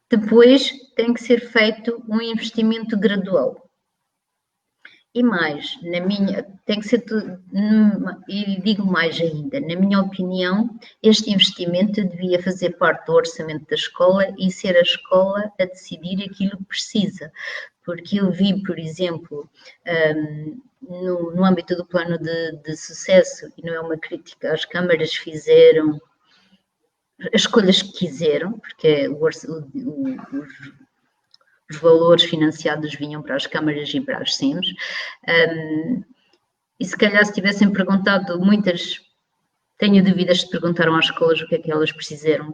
depois tem que ser feito um investimento gradual. E mais, tem que ser tudo, e digo mais ainda, na minha opinião, este investimento devia fazer parte do orçamento da escola e ser a escola a decidir aquilo que precisa. Porque eu vi, por exemplo, no âmbito do plano de sucesso, e não é uma crítica, as câmaras fizeram as escolhas que quiseram, porque os valores financiados vinham para as câmaras e para as SIMs, e se calhar se tivessem perguntado, tenho dúvidas se perguntaram às escolas o que é que elas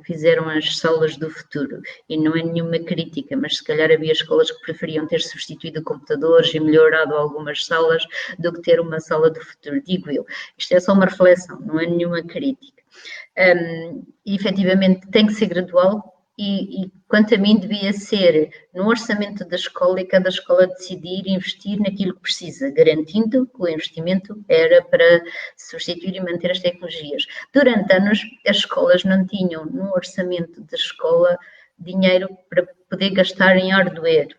fizeram as salas do futuro, e não é nenhuma crítica, mas se calhar havia escolas que preferiam ter substituído computadores e melhorado algumas salas do que ter uma sala do futuro, digo eu. Isto é só uma reflexão, não é nenhuma crítica. E efetivamente tem que ser gradual e quanto a mim devia ser no orçamento da escola e cada escola decidir investir naquilo que precisa, garantindo que o investimento era para substituir e manter as tecnologias. Durante anos as escolas não tinham no orçamento da escola dinheiro para poder gastar em hardware.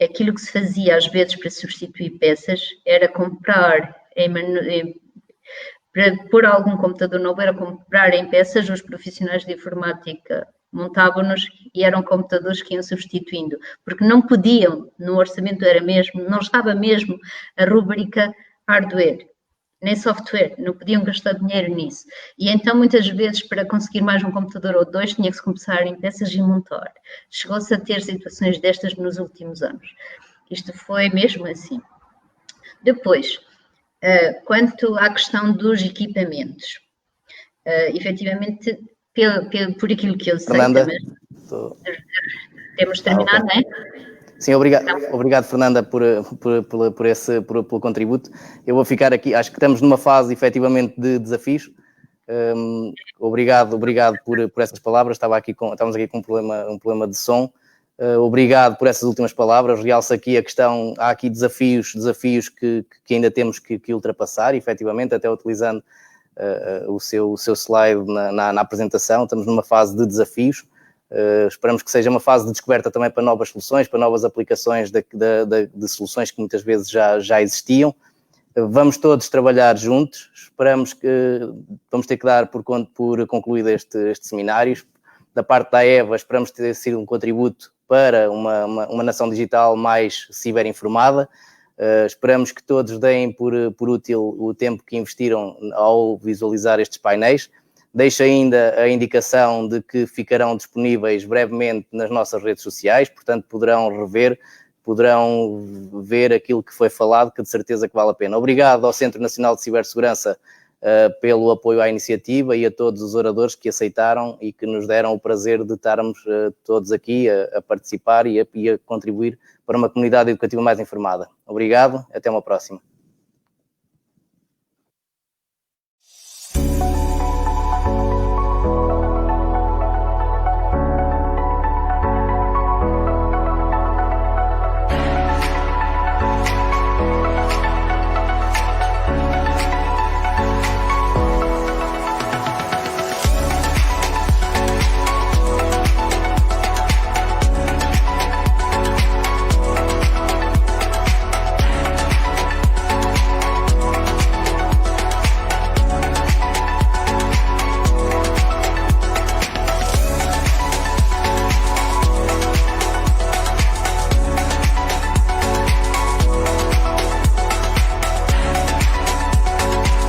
Aquilo que se fazia às vezes para substituir peças era comprar para pôr algum computador novo, era comprar em peças, os profissionais de informática montavam-nos e eram computadores que iam substituindo, porque não podiam, no orçamento não estava mesmo a rúbrica hardware, nem software, não podiam gastar dinheiro nisso. E então, muitas vezes, para conseguir mais um computador ou dois, tinha que se começar em peças e montar. Chegou-se a ter situações destas nos últimos anos. Isto foi mesmo assim. Depois, quanto à questão dos equipamentos, efetivamente, por aquilo que eu sei,
Fernanda,
temos terminado,
okay.
Não é?
Sim, obrigado Fernanda pelo contributo. Eu vou ficar aqui, acho que estamos numa fase efetivamente de desafios. Obrigado por essas palavras, estávamos aqui com um problema de som. Obrigado por essas últimas palavras. Realço aqui a questão, há aqui desafios que ainda temos que ultrapassar, efetivamente, até utilizando o seu slide na apresentação. Estamos numa fase de desafios. Esperamos que seja uma fase de descoberta também para novas soluções, para novas aplicações de soluções que muitas vezes já existiam. Vamos todos trabalhar juntos. Esperamos que vamos ter que dar por concluído este seminário. Da parte da EVA, esperamos ter sido um contributo para uma nação digital mais ciberinformada. Esperamos que todos deem por útil o tempo que investiram ao visualizar estes painéis. Deixo ainda a indicação de que ficarão disponíveis brevemente nas nossas redes sociais, portanto poderão ver aquilo que foi falado, que de certeza que vale a pena. Obrigado ao Centro Nacional de Cibersegurança pelo apoio à iniciativa e a todos os oradores que aceitaram e que nos deram o prazer de estarmos todos aqui a participar e a contribuir para uma comunidade educativa mais informada. Obrigado, até uma próxima.